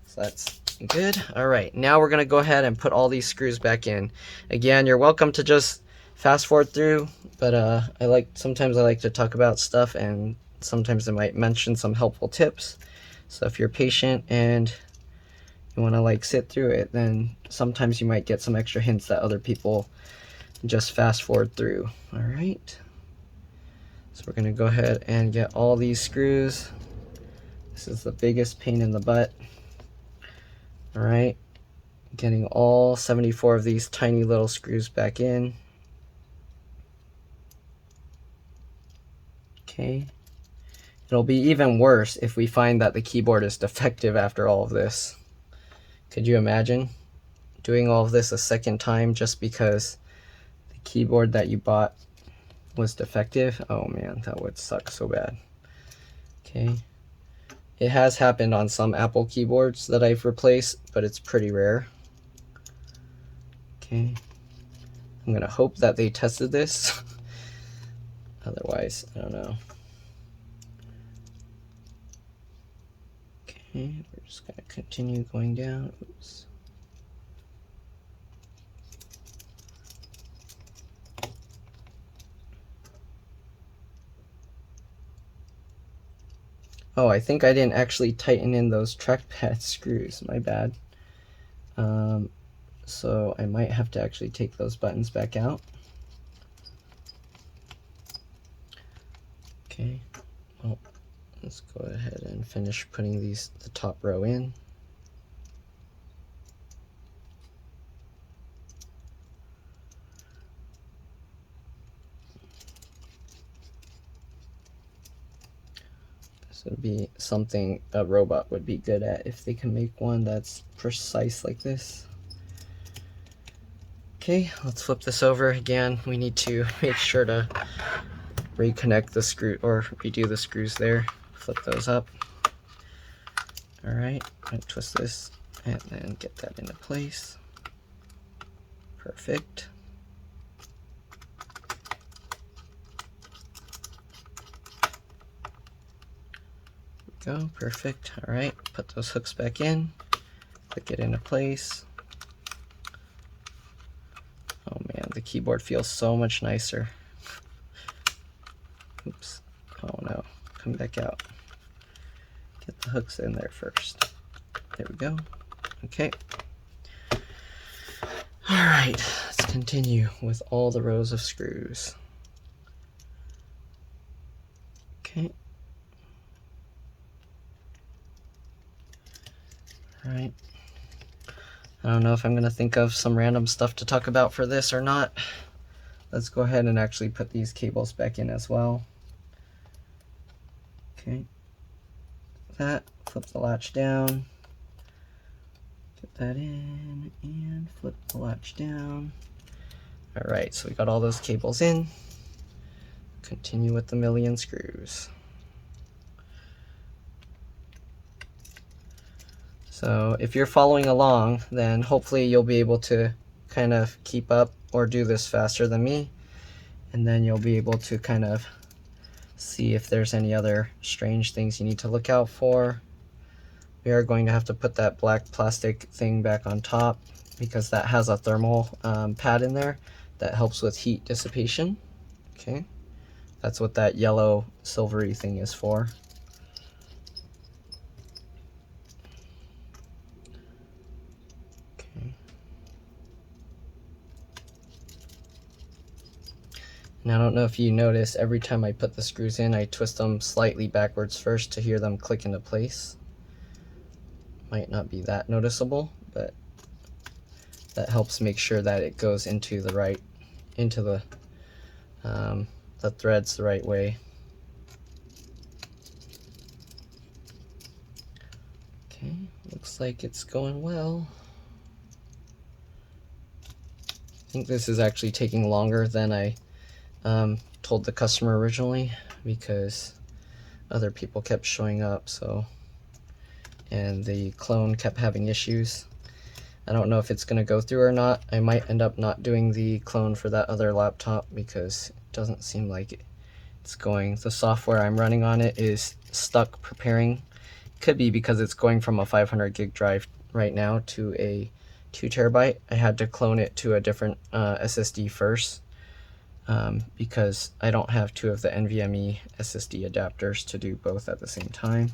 so that's good. All right, now we're gonna go ahead and put all these screws back in. Again, you're welcome to just fast forward through, but sometimes I like to talk about stuff, and sometimes I might mention some helpful tips. So if you're patient and you want to like sit through it, then sometimes you might get some extra hints that other people just fast forward through. All right, so we're gonna go ahead and get all these screws. This is the biggest pain in the butt. All right, getting all 74 of these tiny little screws back in. Okay, it'll be even worse if we find that the keyboard is defective after all of this. Could you imagine doing all of this a second time just because the keyboard that you bought was defective? Oh man, that would suck so bad. Okay, it has happened on some Apple keyboards that I've replaced, but it's pretty rare. Okay, I'm gonna hope that they tested this. Otherwise, I don't know. Okay, we're just gonna continue going down. Oops. Oh, I think I didn't actually tighten in those trackpad screws, my bad. So I might have to actually take those buttons back out. Okay, well, let's go ahead and finish putting the top row in. This would be something a robot would be good at if they can make one that's precise like this. Okay, let's flip this over again. We need to make sure to reconnect the screw or redo the screws there. Flip those up. All right, and twist this and then get that into place. Perfect. Go, perfect. All right, put those hooks back in, click it into place. Oh man, the keyboard feels so much nicer. Oops, oh no, come back out. Get the hooks in there first. There we go. Okay. All right, let's continue with all the rows of screws. Okay. All right. I don't know if I'm going to think of some random stuff to talk about for this or not. Let's go ahead and actually put these cables back in as well. Okay. That, flip the latch down. Get that in and flip the latch down. All right, so we got all those cables in. Continue with the million screws. So if you're following along, then hopefully you'll be able to kind of keep up or do this faster than me. And then you'll be able to kind of see if there's any other strange things you need to look out for. We are going to have to put that black plastic thing back on top because that has a thermal pad in there that helps with heat dissipation. Okay, that's what that yellow silvery thing is for. And I don't know if you notice, every time I put the screws in, I twist them slightly backwards first to hear them click into place. Might not be that noticeable, but that helps make sure that it goes into the right, into the threads the right way. Okay, looks like it's going well. I think this is actually taking longer than I told the customer originally because other people kept showing up, and the clone kept having issues. I don't know if it's going to go through or not. I might end up not doing the clone for that other laptop because it doesn't seem like it's going. The software I'm running on it is stuck preparing. Could be because it's going from a 500 gig drive right now to a 2 terabyte. I had to clone it to a different SSD first because I don't have 2 of the NVMe SSD adapters to do both at the same time.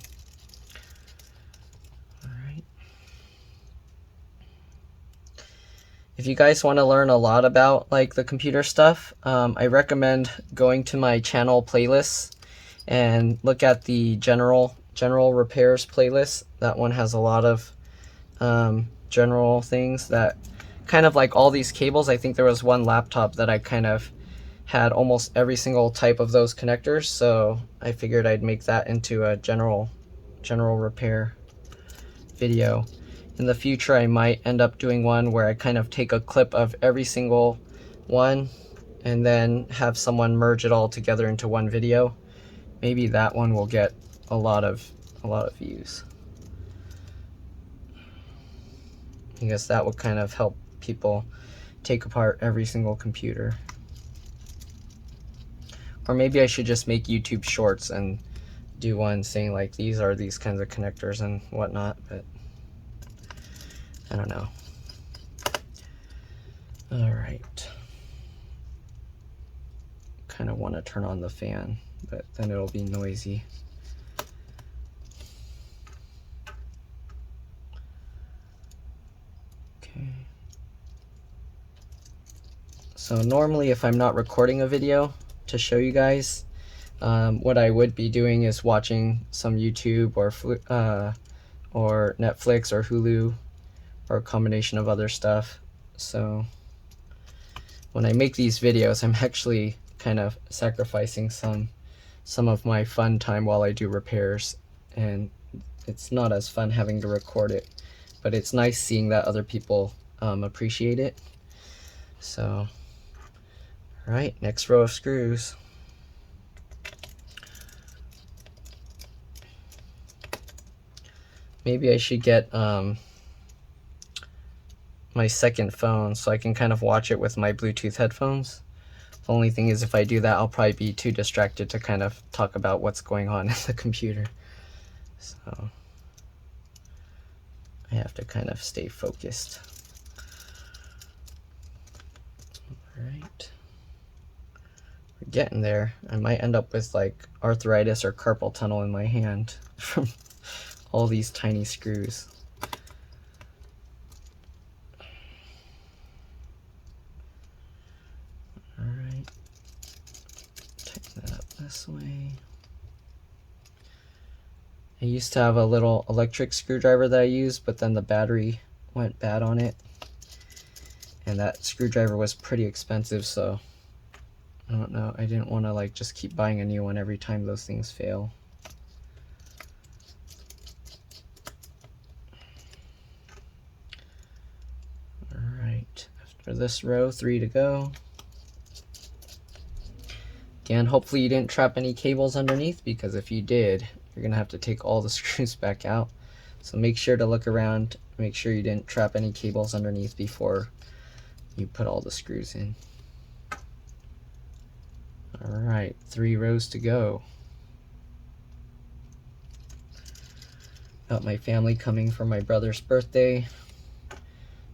If you guys want to learn a lot about like the computer stuff, I recommend going to my channel playlists and look at the general repairs playlist. That one has a lot of general things that kind of like all these cables. I think there was one laptop that I kind of had almost every single type of those connectors, so I figured I'd make that into a general repair video. In the future, I might end up doing one where I kind of take a clip of every single one and then have someone merge it all together into one video. Maybe that one will get a lot of views. I guess that would kind of help people take apart every single computer. Or maybe I should just make YouTube shorts and do one saying like these are these kinds of connectors and whatnot, but I don't know. All right. Kind of want to turn on the fan, but then it'll be noisy. So normally if I'm not recording a video to show you guys, what I would be doing is watching some YouTube or Netflix or Hulu or a combination of other stuff. So when I make these videos, I'm actually kind of sacrificing some of my fun time while I do repairs, and it's not as fun having to record it, but it's nice seeing that other people appreciate it. So, all right, next row of screws. Maybe I should get my second phone so I can kind of watch it with my Bluetooth headphones. The only thing is, if I do that, I'll probably be too distracted to kind of talk about what's going on in the computer. So I have to kind of stay focused. All right. We're getting there. I might end up with like arthritis or carpal tunnel in my hand from all these tiny screws. All right. Tighten that up this way. I used to have a little electric screwdriver that I used, but then the battery went bad on it. And that screwdriver was pretty expensive, so I don't know. I didn't want to like just keep buying a new one every time those things fail. All right, after this row, 3 to go. Again, hopefully you didn't trap any cables underneath, because if you did, you're gonna have to take all the screws back out. So make sure to look around, make sure you didn't trap any cables underneath before you put all the screws in. All right, 3 rows to go. Got my family coming for my brother's birthday,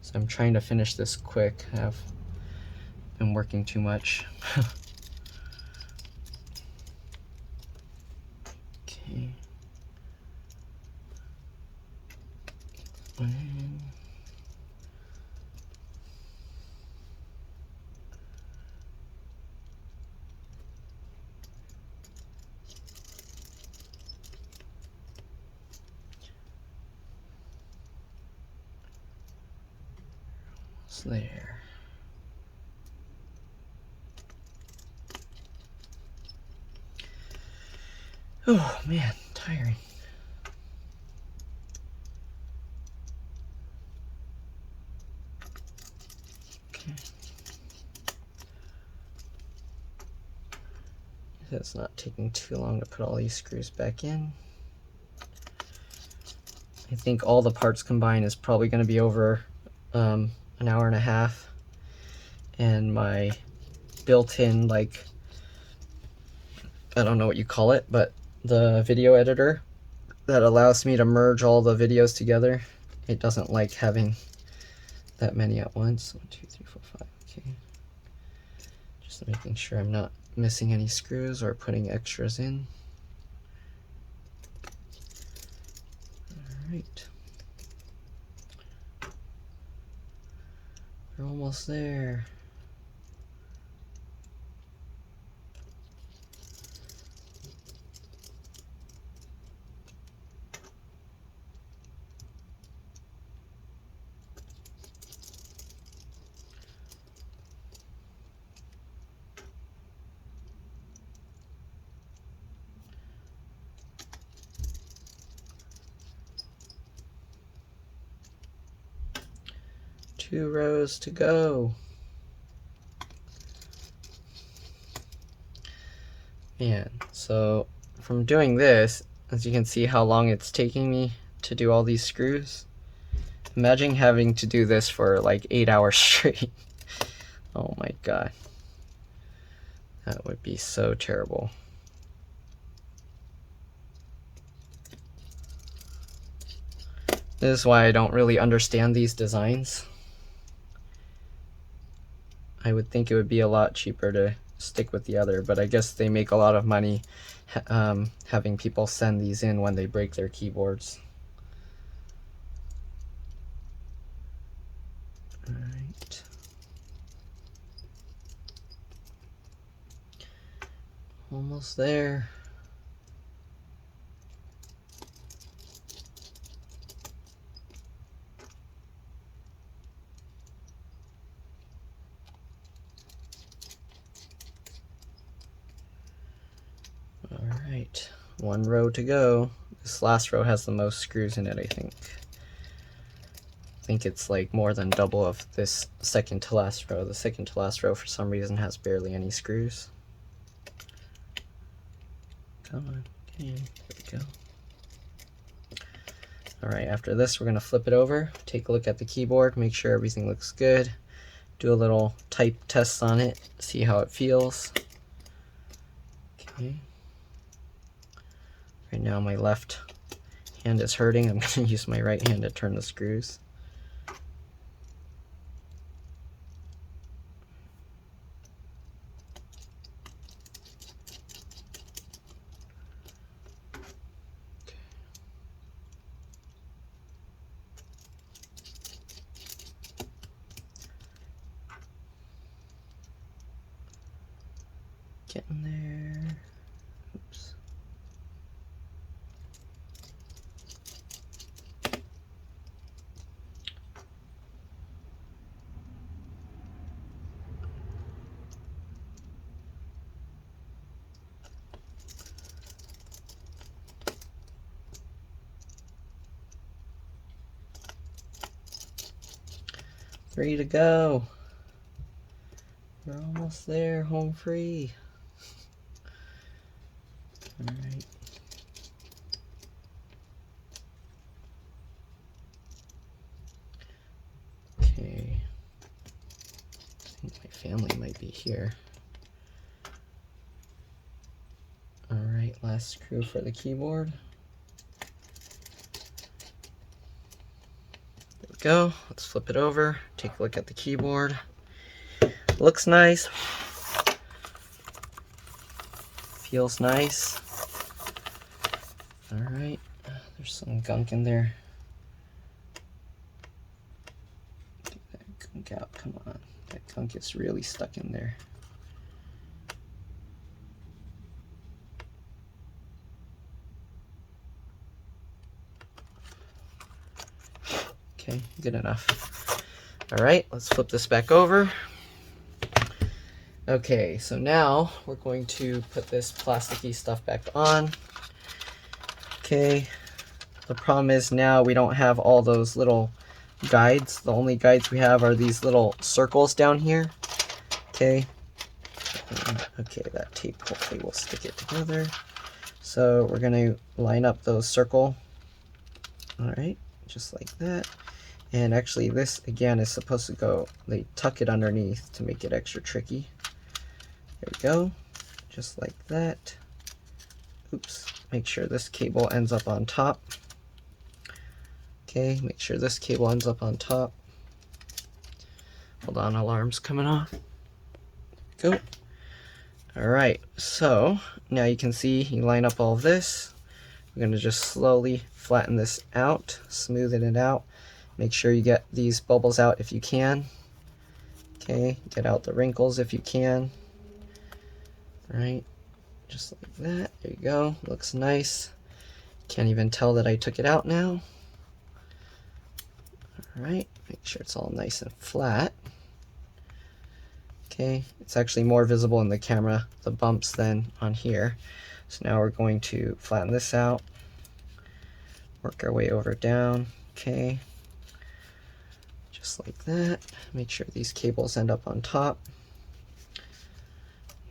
so I'm trying to finish this quick. I've been working too much. Okay. There. Oh man, tiring. Okay. It's not taking too long to put all these screws back in. I think all the parts combined is probably going to be over an hour and a half, and my built-in, like, I don't know what you call it, but the video editor that allows me to merge all the videos together, it doesn't like having that many at once. 1, 2, 3, 4, 5. Okay, just making sure I'm not missing any screws or putting extras in. All right, we're almost there. Two rows to go. Man, so from doing this, as you can see how long it's taking me to do all these screws. Imagine having to do this for like 8 hours straight. Oh my god. That would be so terrible. This is why I don't really understand these designs. I would think it would be a lot cheaper to stick with the other, but I guess they make a lot of money having people send these in when they break their keyboards. Alright. Almost there. All right, one row to go. This last row has the most screws in it, I think. I think it's like more than double of this second to last row. The second to last row for some reason has barely any screws. Come on, okay, there we go. All right, after this, we're gonna flip it over, take a look at the keyboard, make sure everything looks good, do a little type test on it, see how it feels. Okay. Right now my left hand is hurting. I'm gonna use my right hand to turn the screws. Getting there. Oops. Ready to go. We're almost there, home free. All right. Okay. I think my family might be here. All right, last screw for the keyboard. There we go. Let's flip it over, take a look at the keyboard. Looks nice. Feels nice. All right, there's some gunk in there. Get that gunk out, come on. That gunk is really stuck in there. Okay, good enough. All right, let's flip this back over. Okay, so now we're going to put this plasticky stuff back on. Okay, the problem is now we don't have all those little guides. The only guides we have are these little circles down here. Okay, okay, that tape hopefully will stick it together. So we're gonna line up those circle. All right, just like that. And actually this again is supposed to go, they tuck it underneath to make it extra tricky. There we go, just like that. Oops, make sure this cable ends up on top. Okay, make sure this cable ends up on top. Hold on, alarm's coming off. Go. All right, so now you can see you line up all of this. We're gonna just slowly flatten this out, smoothen it out. Make sure you get these bubbles out if you can. Okay, get out the wrinkles if you can. All right, just like that. There you go, looks nice. Can't even tell that I took it out now. All right, make sure it's all nice and flat. Okay, it's actually more visible in the camera, the bumps, than on here. So now we're going to flatten this out, work our way over down. Okay, just like that. Make sure these cables end up on top.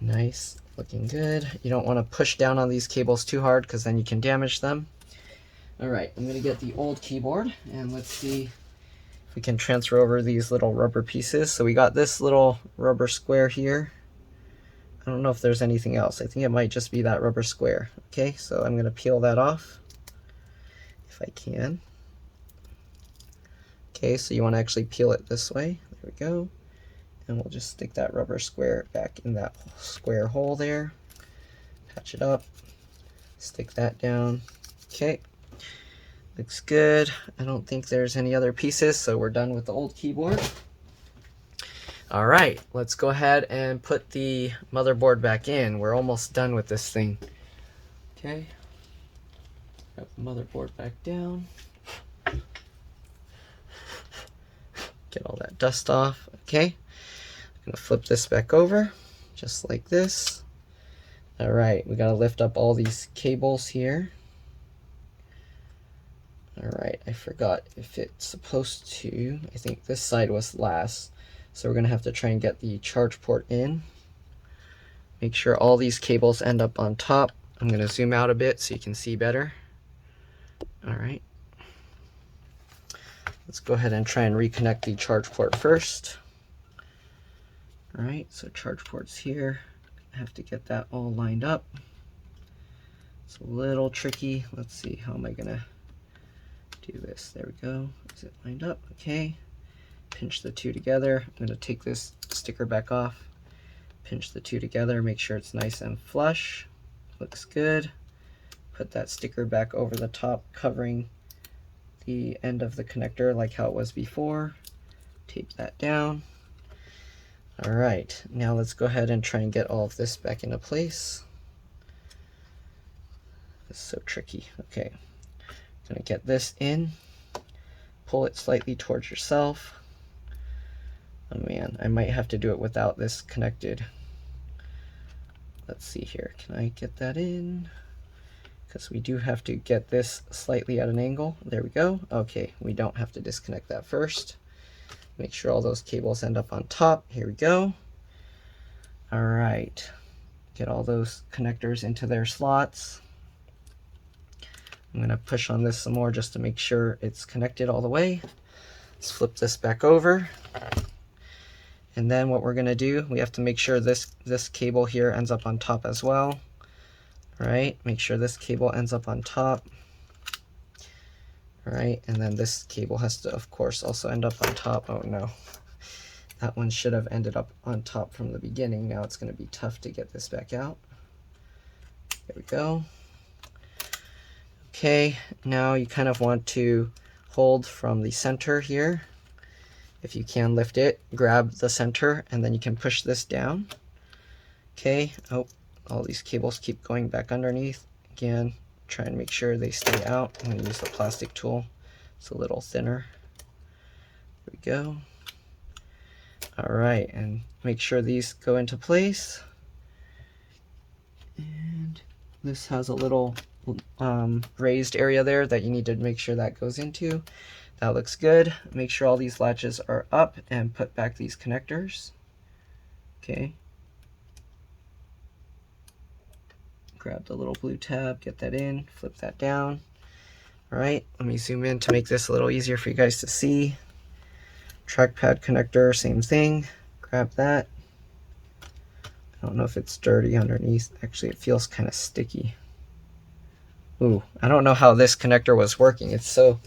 Nice, looking good. You don't want to push down on these cables too hard because then you can damage them. All right, I'm gonna get the old keyboard and let's see if we can transfer over these little rubber pieces. So we got this little rubber square here. I don't know if there's anything else. I think it might just be that rubber square. Okay, so I'm gonna peel that off if I can. Okay, so you want to actually peel it this way. There we go. And we'll just stick that rubber square back in that square hole there. Patch it up. Stick that down. Okay. Looks good. I don't think there's any other pieces, so we're done with the old keyboard. All right, let's go ahead and put the motherboard back in. We're almost done with this thing. Okay, got the motherboard back down. Get all that dust off. Okay, I'm gonna flip this back over, just like this. All right, we gotta lift up all these cables here. All right, I forgot if it's supposed to. I think this side was last. So we're gonna have to try and get the charge port in. Make sure all these cables end up on top. I'm gonna zoom out a bit so you can see better. All right. Let's go ahead and try and reconnect the charge port first. All right, so charge port's here. I have to get that all lined up. It's a little tricky. Let's see, how am I gonna do this? There we go. Is it lined up? Okay. Pinch the two together. I'm going to take this sticker back off, pinch the two together, make sure it's nice and flush. Looks good. Put that sticker back over the top, covering the end of the connector like how it was before. Tape that down. All right, now let's go ahead and try and get all of this back into place. This is so tricky. Okay, I'm going to get this in, pull it slightly towards yourself. Oh man, I might have to do it without this connected. Let's see here, can I get that in? Because we do have to get this slightly at an angle. There we go. Okay, we don't have to disconnect that first. Make sure all those cables end up on top. Here we go. All right, get all those connectors into their slots. I'm gonna push on this some more just to make sure it's connected all the way. Let's flip this back over. And then what we're going to do, we have to make sure this cable here ends up on top as well. All right, make sure this cable ends up on top. All right, and then this cable has to, of course, also end up on top. Oh no, that one should have ended up on top from the beginning. Now it's going to be tough to get this back out. There we go. Okay, now you kind of want to hold from the center here. If you can lift it, grab the center, and then you can push this down. Okay, oh, all these cables keep going back underneath. Again, try and make sure they stay out. I'm going to use the plastic tool. It's a little thinner. There we go. All right, and make sure these go into place. And this has a little raised area there that you need to make sure that goes into. That looks good. Make sure all these latches are up and put back these connectors. Okay. Grab the little blue tab, get that in, flip that down. All right, let me zoom in to make this a little easier for you guys to see. Trackpad connector, same thing. Grab that. I don't know if it's dirty underneath. Actually, it feels kind of sticky. Ooh, I don't know how this connector was working. It's so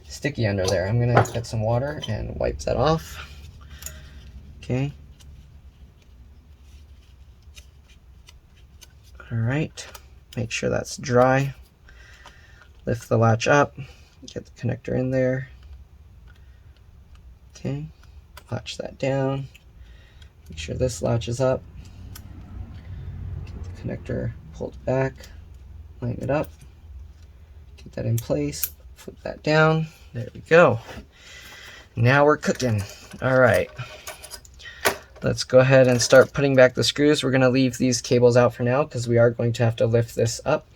sticky under there. I'm gonna get some water and wipe that off. Okay. All right, make sure that's dry. Lift the latch up, get the connector in there. Okay, latch that down. Make sure this latches up. Get the connector pulled back, line it up, get that in place, flip that down. There we go. Now we're cooking. All right. Let's go ahead and start putting back the screws. We're going to leave these cables out for now because we are going to have to lift this up.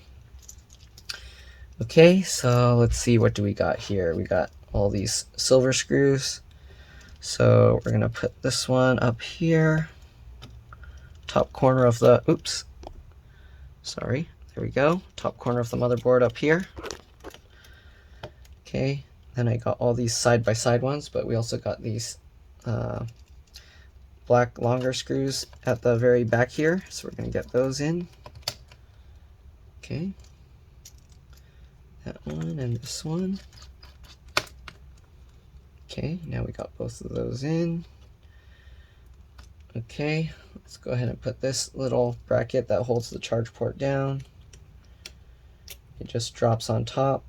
Okay, so let's see, what do we got here? We got all these silver screws. So we're going to put this one up here. Top corner of the, oops. Sorry, there we go. Top corner of the motherboard up here. Okay. Then I got all these side-by-side ones, but we also got these black longer screws at the very back here. So we're going to get those in. Okay. That one and this one. Okay, now we got both of those in. Okay, let's go ahead and put this little bracket that holds the charge port down. It just drops on top.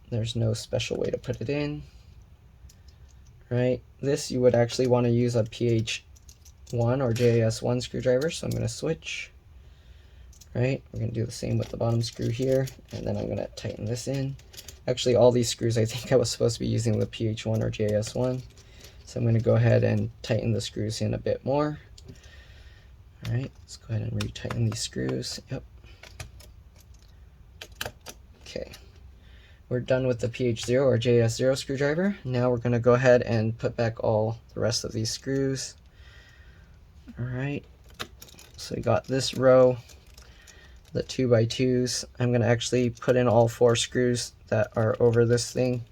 There's no special way to put it in. Right, this you would actually want to use a pH or JAS1 screwdriver, so I'm going to switch. Right, we're going to do the same with the bottom screw here, and then I'm going to tighten this in. Actually, all these screws, I think I was supposed to be using the PH1 or JAS1, so I'm going to go ahead and tighten the screws in a bit more. All right, let's go ahead and retighten these screws. Yep. Okay, we're done with the PH0 or JS0 screwdriver. Now we're going to go ahead and put back all the rest of these screws. All right, so we got this row, the 2x2s. I'm going to actually put in all 4 screws that are over this thing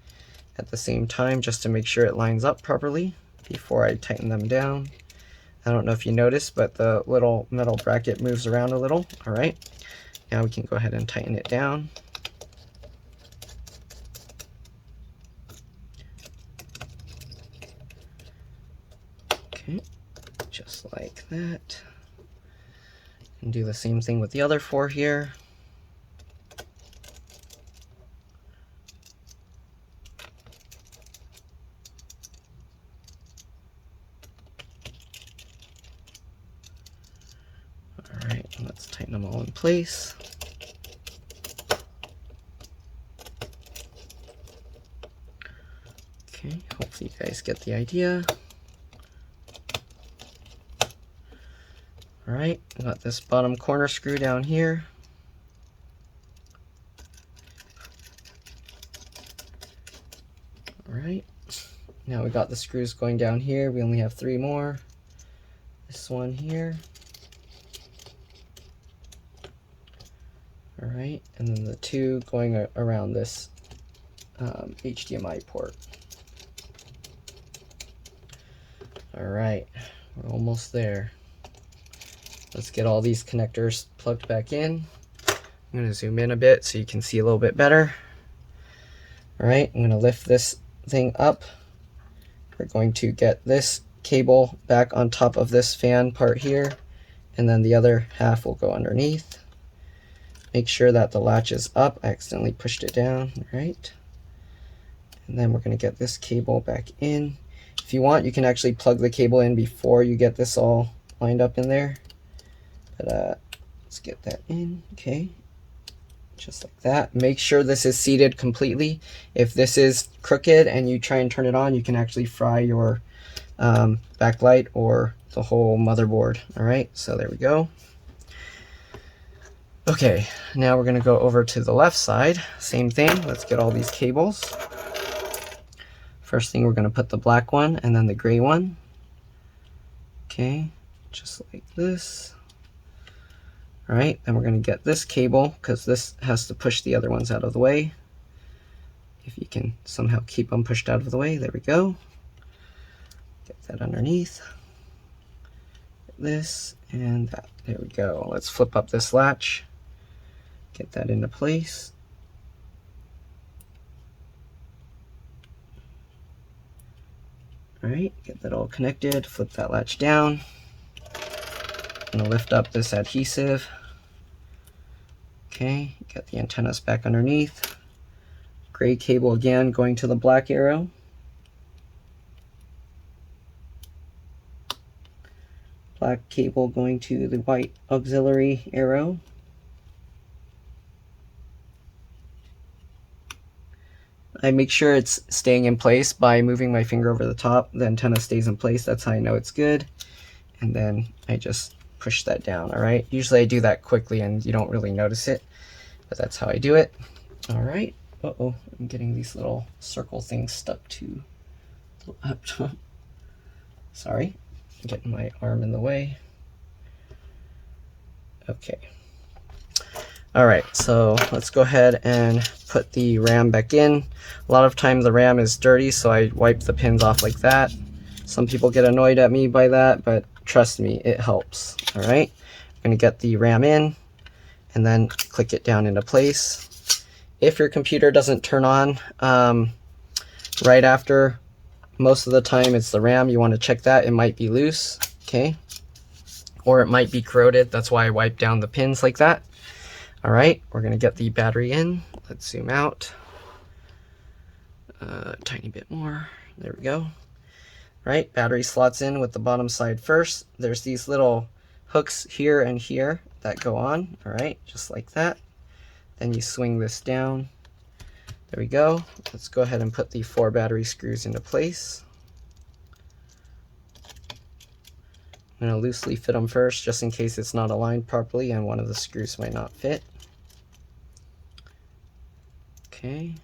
at the same time, just to make sure it lines up properly before I tighten them down. I don't know if you noticed, but the little metal bracket moves around a little. All right, now we can go ahead and tighten it down. Okay, just like that. And do the same thing with the other 4 here. Alright, let's tighten them all in place. Okay, hopefully you guys get the idea. Alright, got this bottom corner screw down here. Alright, now we got the screws going down here. We only have 3 more. This one here. Alright, and then the 2 going around this HDMI port. Alright, we're almost there. Let's get all these connectors plugged back in. I'm going to zoom in a bit so you can see a little bit better. Alright, I'm going to lift this thing up. We're going to get this cable back on top of this fan part here, and then the other half will go underneath. Make sure that the latch is up. I accidentally pushed it down. Right, and then we're going to get this cable back in. If you want, you can actually plug the cable in before you get this all lined up in there. But let's get that in. Okay, just like that. Make sure this is seated completely. If this is crooked and you try and turn it on, you can actually fry your backlight or the whole motherboard. All right, so there we go. Okay, now we're going to go over to the left side. Same thing. Let's get all these cables. First thing, we're going to put the black one and then the gray one. Okay, just like this. All right, then we're going to get this cable because this has to push the other ones out of the way. If you can somehow keep them pushed out of the way, there we go. Get that underneath. Get this and that. There we go. Let's flip up this latch. Get that into place. All right, get that all connected. Flip that latch down. I'm going to lift up this adhesive. Okay, get the antennas back underneath. Gray cable again going to the black arrow. Black cable going to the white auxiliary arrow. I make sure it's staying in place by moving my finger over the top. The antenna stays in place. That's how I know it's good. And then I just push that down. All right. Usually I do that quickly and you don't really notice it, but that's how I do it. All right. Uh-oh, I'm getting these little circle things stuck to the laptop. Sorry, I'm getting my arm in the way. Okay. All right, so let's go ahead and put the RAM back in. A lot of time the RAM is dirty, so I wipe the pins off like that. Some people get annoyed at me by that, but trust me, it helps. All right, I'm gonna get the RAM in and then click it down into place. If your computer doesn't turn on right after, most of the time it's the RAM. You want to check that. It might be loose, okay? Or it might be corroded. That's why I wipe down the pins like that. All right, we're gonna get the battery in. Let's zoom out a tiny bit more. There we go. right? Battery slots in with the bottom side first. There's these little hooks here and here that go on, all right, just like that. Then you swing this down. There we go. Let's go ahead and put the 4 battery screws into place. I'm going to loosely fit them first, just in case it's not aligned properly and one of the screws might not fit. Okay.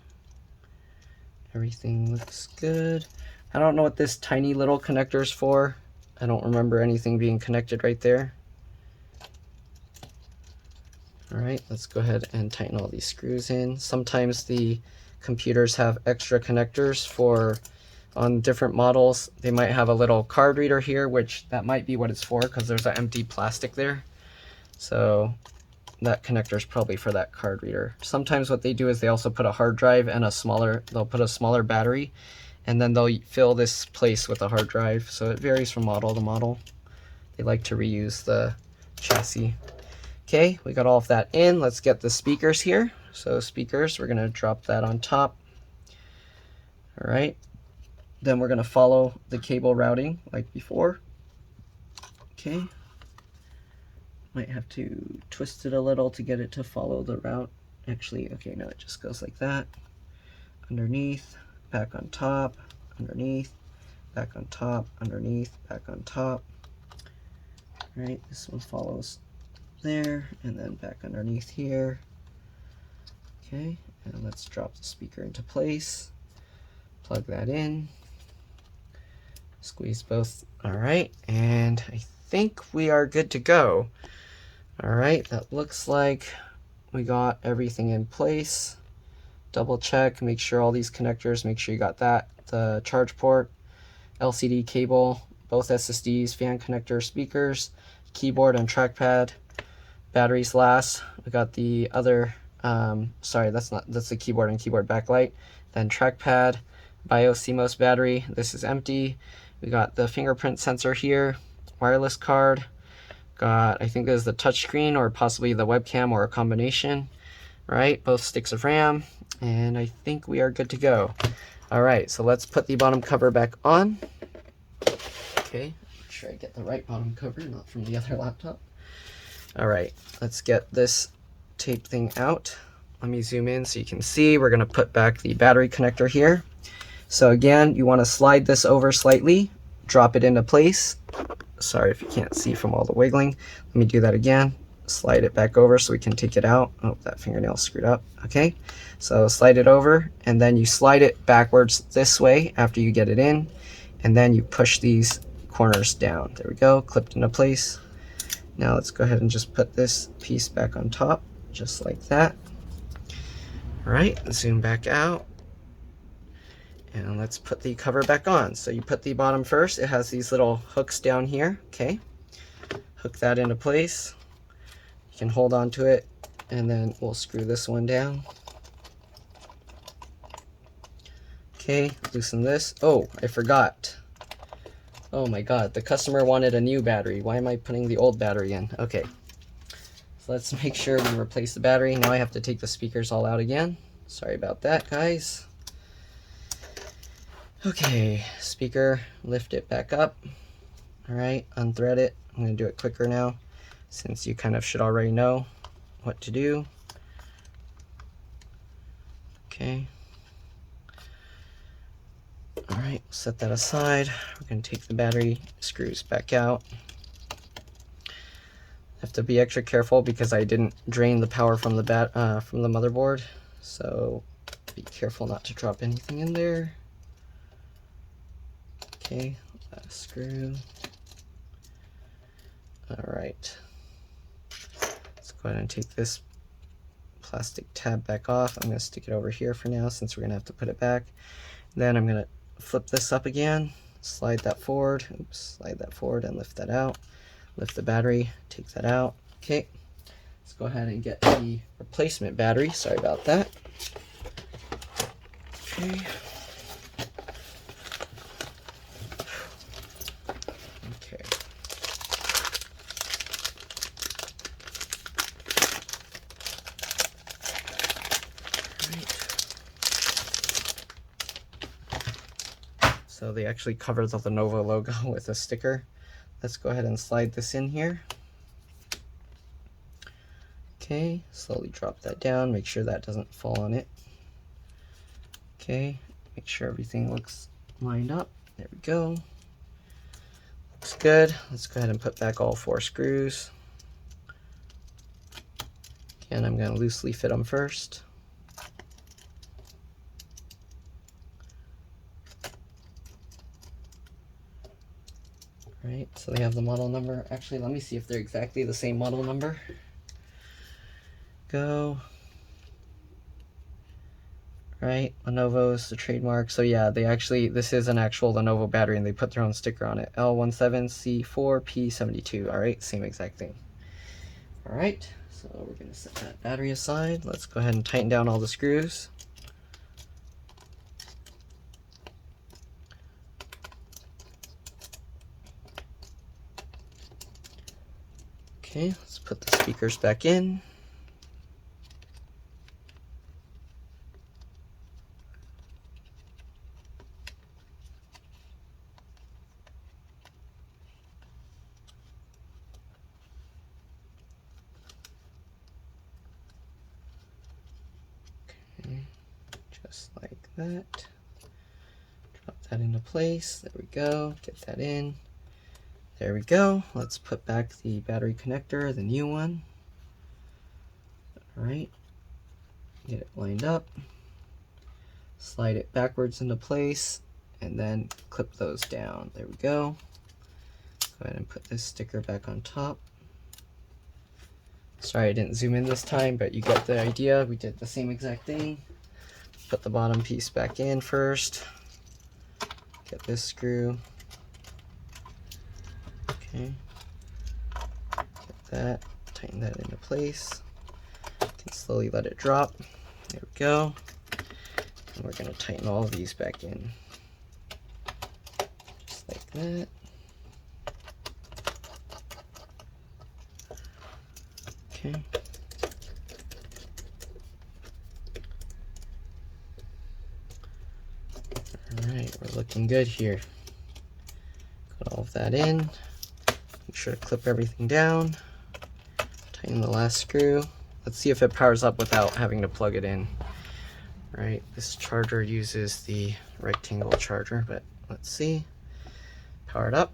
Everything looks good. I don't know what this tiny little connector is for. I don't remember anything being connected right there. All right, let's go ahead and tighten all these screws in. Sometimes the computers have extra connectors for on different models. They might have a little card reader here, which that might be what it's for because there's an empty plastic there. So that connector is probably for that card reader. Sometimes what they do is they also put a hard drive and they'll put a smaller battery, and then they'll fill this place with a hard drive. So it varies from model to model. They like to reuse the chassis. Okay, we got all of that in. Let's get the speakers here. So speakers, we're gonna drop that on top. All right, then we're gonna follow the cable routing like before. Okay, might have to twist it a little to get it to follow the route. Actually, okay, no, it just goes like that. Underneath, back on top, underneath, back on top, underneath, back on top. All right, this one follows there, and then back underneath here. Okay, and let's drop the speaker into place. Plug that in. Squeeze both. All right, and I think we are good to go. All right, that looks like we got everything in place. Double check, make sure all these connectors, make sure you got that. The charge port, LCD cable, both SSDs, fan connector, speakers, keyboard and trackpad. Batteries last. We got the other, sorry, that's the keyboard and keyboard backlight. Then trackpad, BIOS Cmos battery. This is empty. We got the fingerprint sensor here, wireless card. Got, I think this is the touchscreen or possibly the webcam or a combination, right? Both sticks of RAM, and I think we are good to go. All right, so let's put the bottom cover back on. Okay, make sure I get the right bottom cover, not from the other laptop. All right, let's get this tape thing out. Let me zoom in so you can see. We're gonna put back the battery connector here. So again, you wanna slide this over slightly, drop it into place. Sorry if you can't see from all the wiggling. Let me do that again. Slide it back over so we can take it out. Oh, that fingernail screwed up. Okay, so slide it over, and then you slide it backwards this way after you get it in, and then you push these corners down. There we go, clipped into place. Now let's go ahead and just put this piece back on top, just like that. All right, zoom back out. And let's put the cover back on. So you put the bottom first. It has these little hooks down here, okay? Hook that into place. You can hold on to it, and then we'll screw this one down. Okay, loosen this. Oh, I forgot. Oh my god, the customer wanted a new battery. Why am I putting the old battery in? Okay, so let's make sure we replace the battery. Now I have to take the speakers all out again. Sorry about that, guys. Okay, speaker, lift it back up. All right, unthread it. I'm gonna do it quicker now, since you kind of should already know what to do. Okay. All right, set that aside. We're gonna take the battery screws back out. Have to be extra careful because I didn't drain the power from the motherboard, so be careful not to drop anything in there. Okay, last screw. All right, let's go ahead and take this plastic tab back off. I'm gonna stick it over here for now since we're gonna have to put it back. Then I'm gonna flip this up again, slide that forward, slide that forward and lift that out. Lift the battery, take that out. Okay, let's go ahead and get the replacement battery. Sorry about that. Okay. Okay. Right. So they actually cover the Lenovo logo with a sticker. Let's go ahead and slide this in here. Okay, slowly drop that down, make sure that doesn't fall on it. Okay, make sure everything looks lined up. There we go. Looks good. Let's go ahead and put back all 4 screws. Again, I'm going to loosely fit them first. Right, so they have the model number. Actually, let me see if they're exactly the same model number. Go. Right, Lenovo is the trademark. So yeah, this is an actual Lenovo battery and they put their own sticker on it. L17C4P72. All right, same exact thing. All right, so we're gonna set that battery aside. Let's go ahead and tighten down all the screws. Okay, let's put the speakers back in. Okay, just like that. Drop that into place. There we go. Get that in. There we go. Let's put back the battery connector, the new one. All right. Get it lined up. Slide it backwards into place and then clip those down. There we go. Go ahead and put this sticker back on top. Sorry I didn't zoom in this time, but you get the idea. We did the same exact thing. Put the bottom piece back in first. Get this screw. Okay. Get that. Tighten that into place. You can slowly let it drop. There we go. And we're going to tighten all of these back in. Just like that. Okay. Alright, we're looking good here. Put all of that in. Make sure to clip everything down. Tighten the last screw. Let's see if it powers up without having to plug it in. Right, this charger uses the rectangle charger, but let's see. Power it up.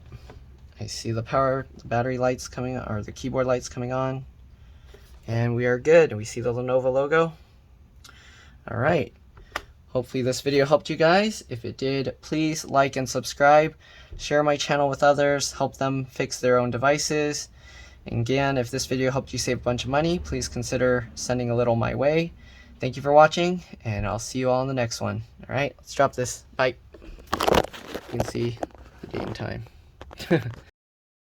I see the battery lights coming on, or the keyboard lights coming on. And we are good. We see the Lenovo logo. All right. Hopefully this video helped you guys. If it did, please like and subscribe. Share my channel with others. Help them fix their own devices. And again, if this video helped you save a bunch of money, please consider sending a little my way. Thank you for watching, and I'll see you all in the next one. All right, let's drop this. Bye. You can see the date and time.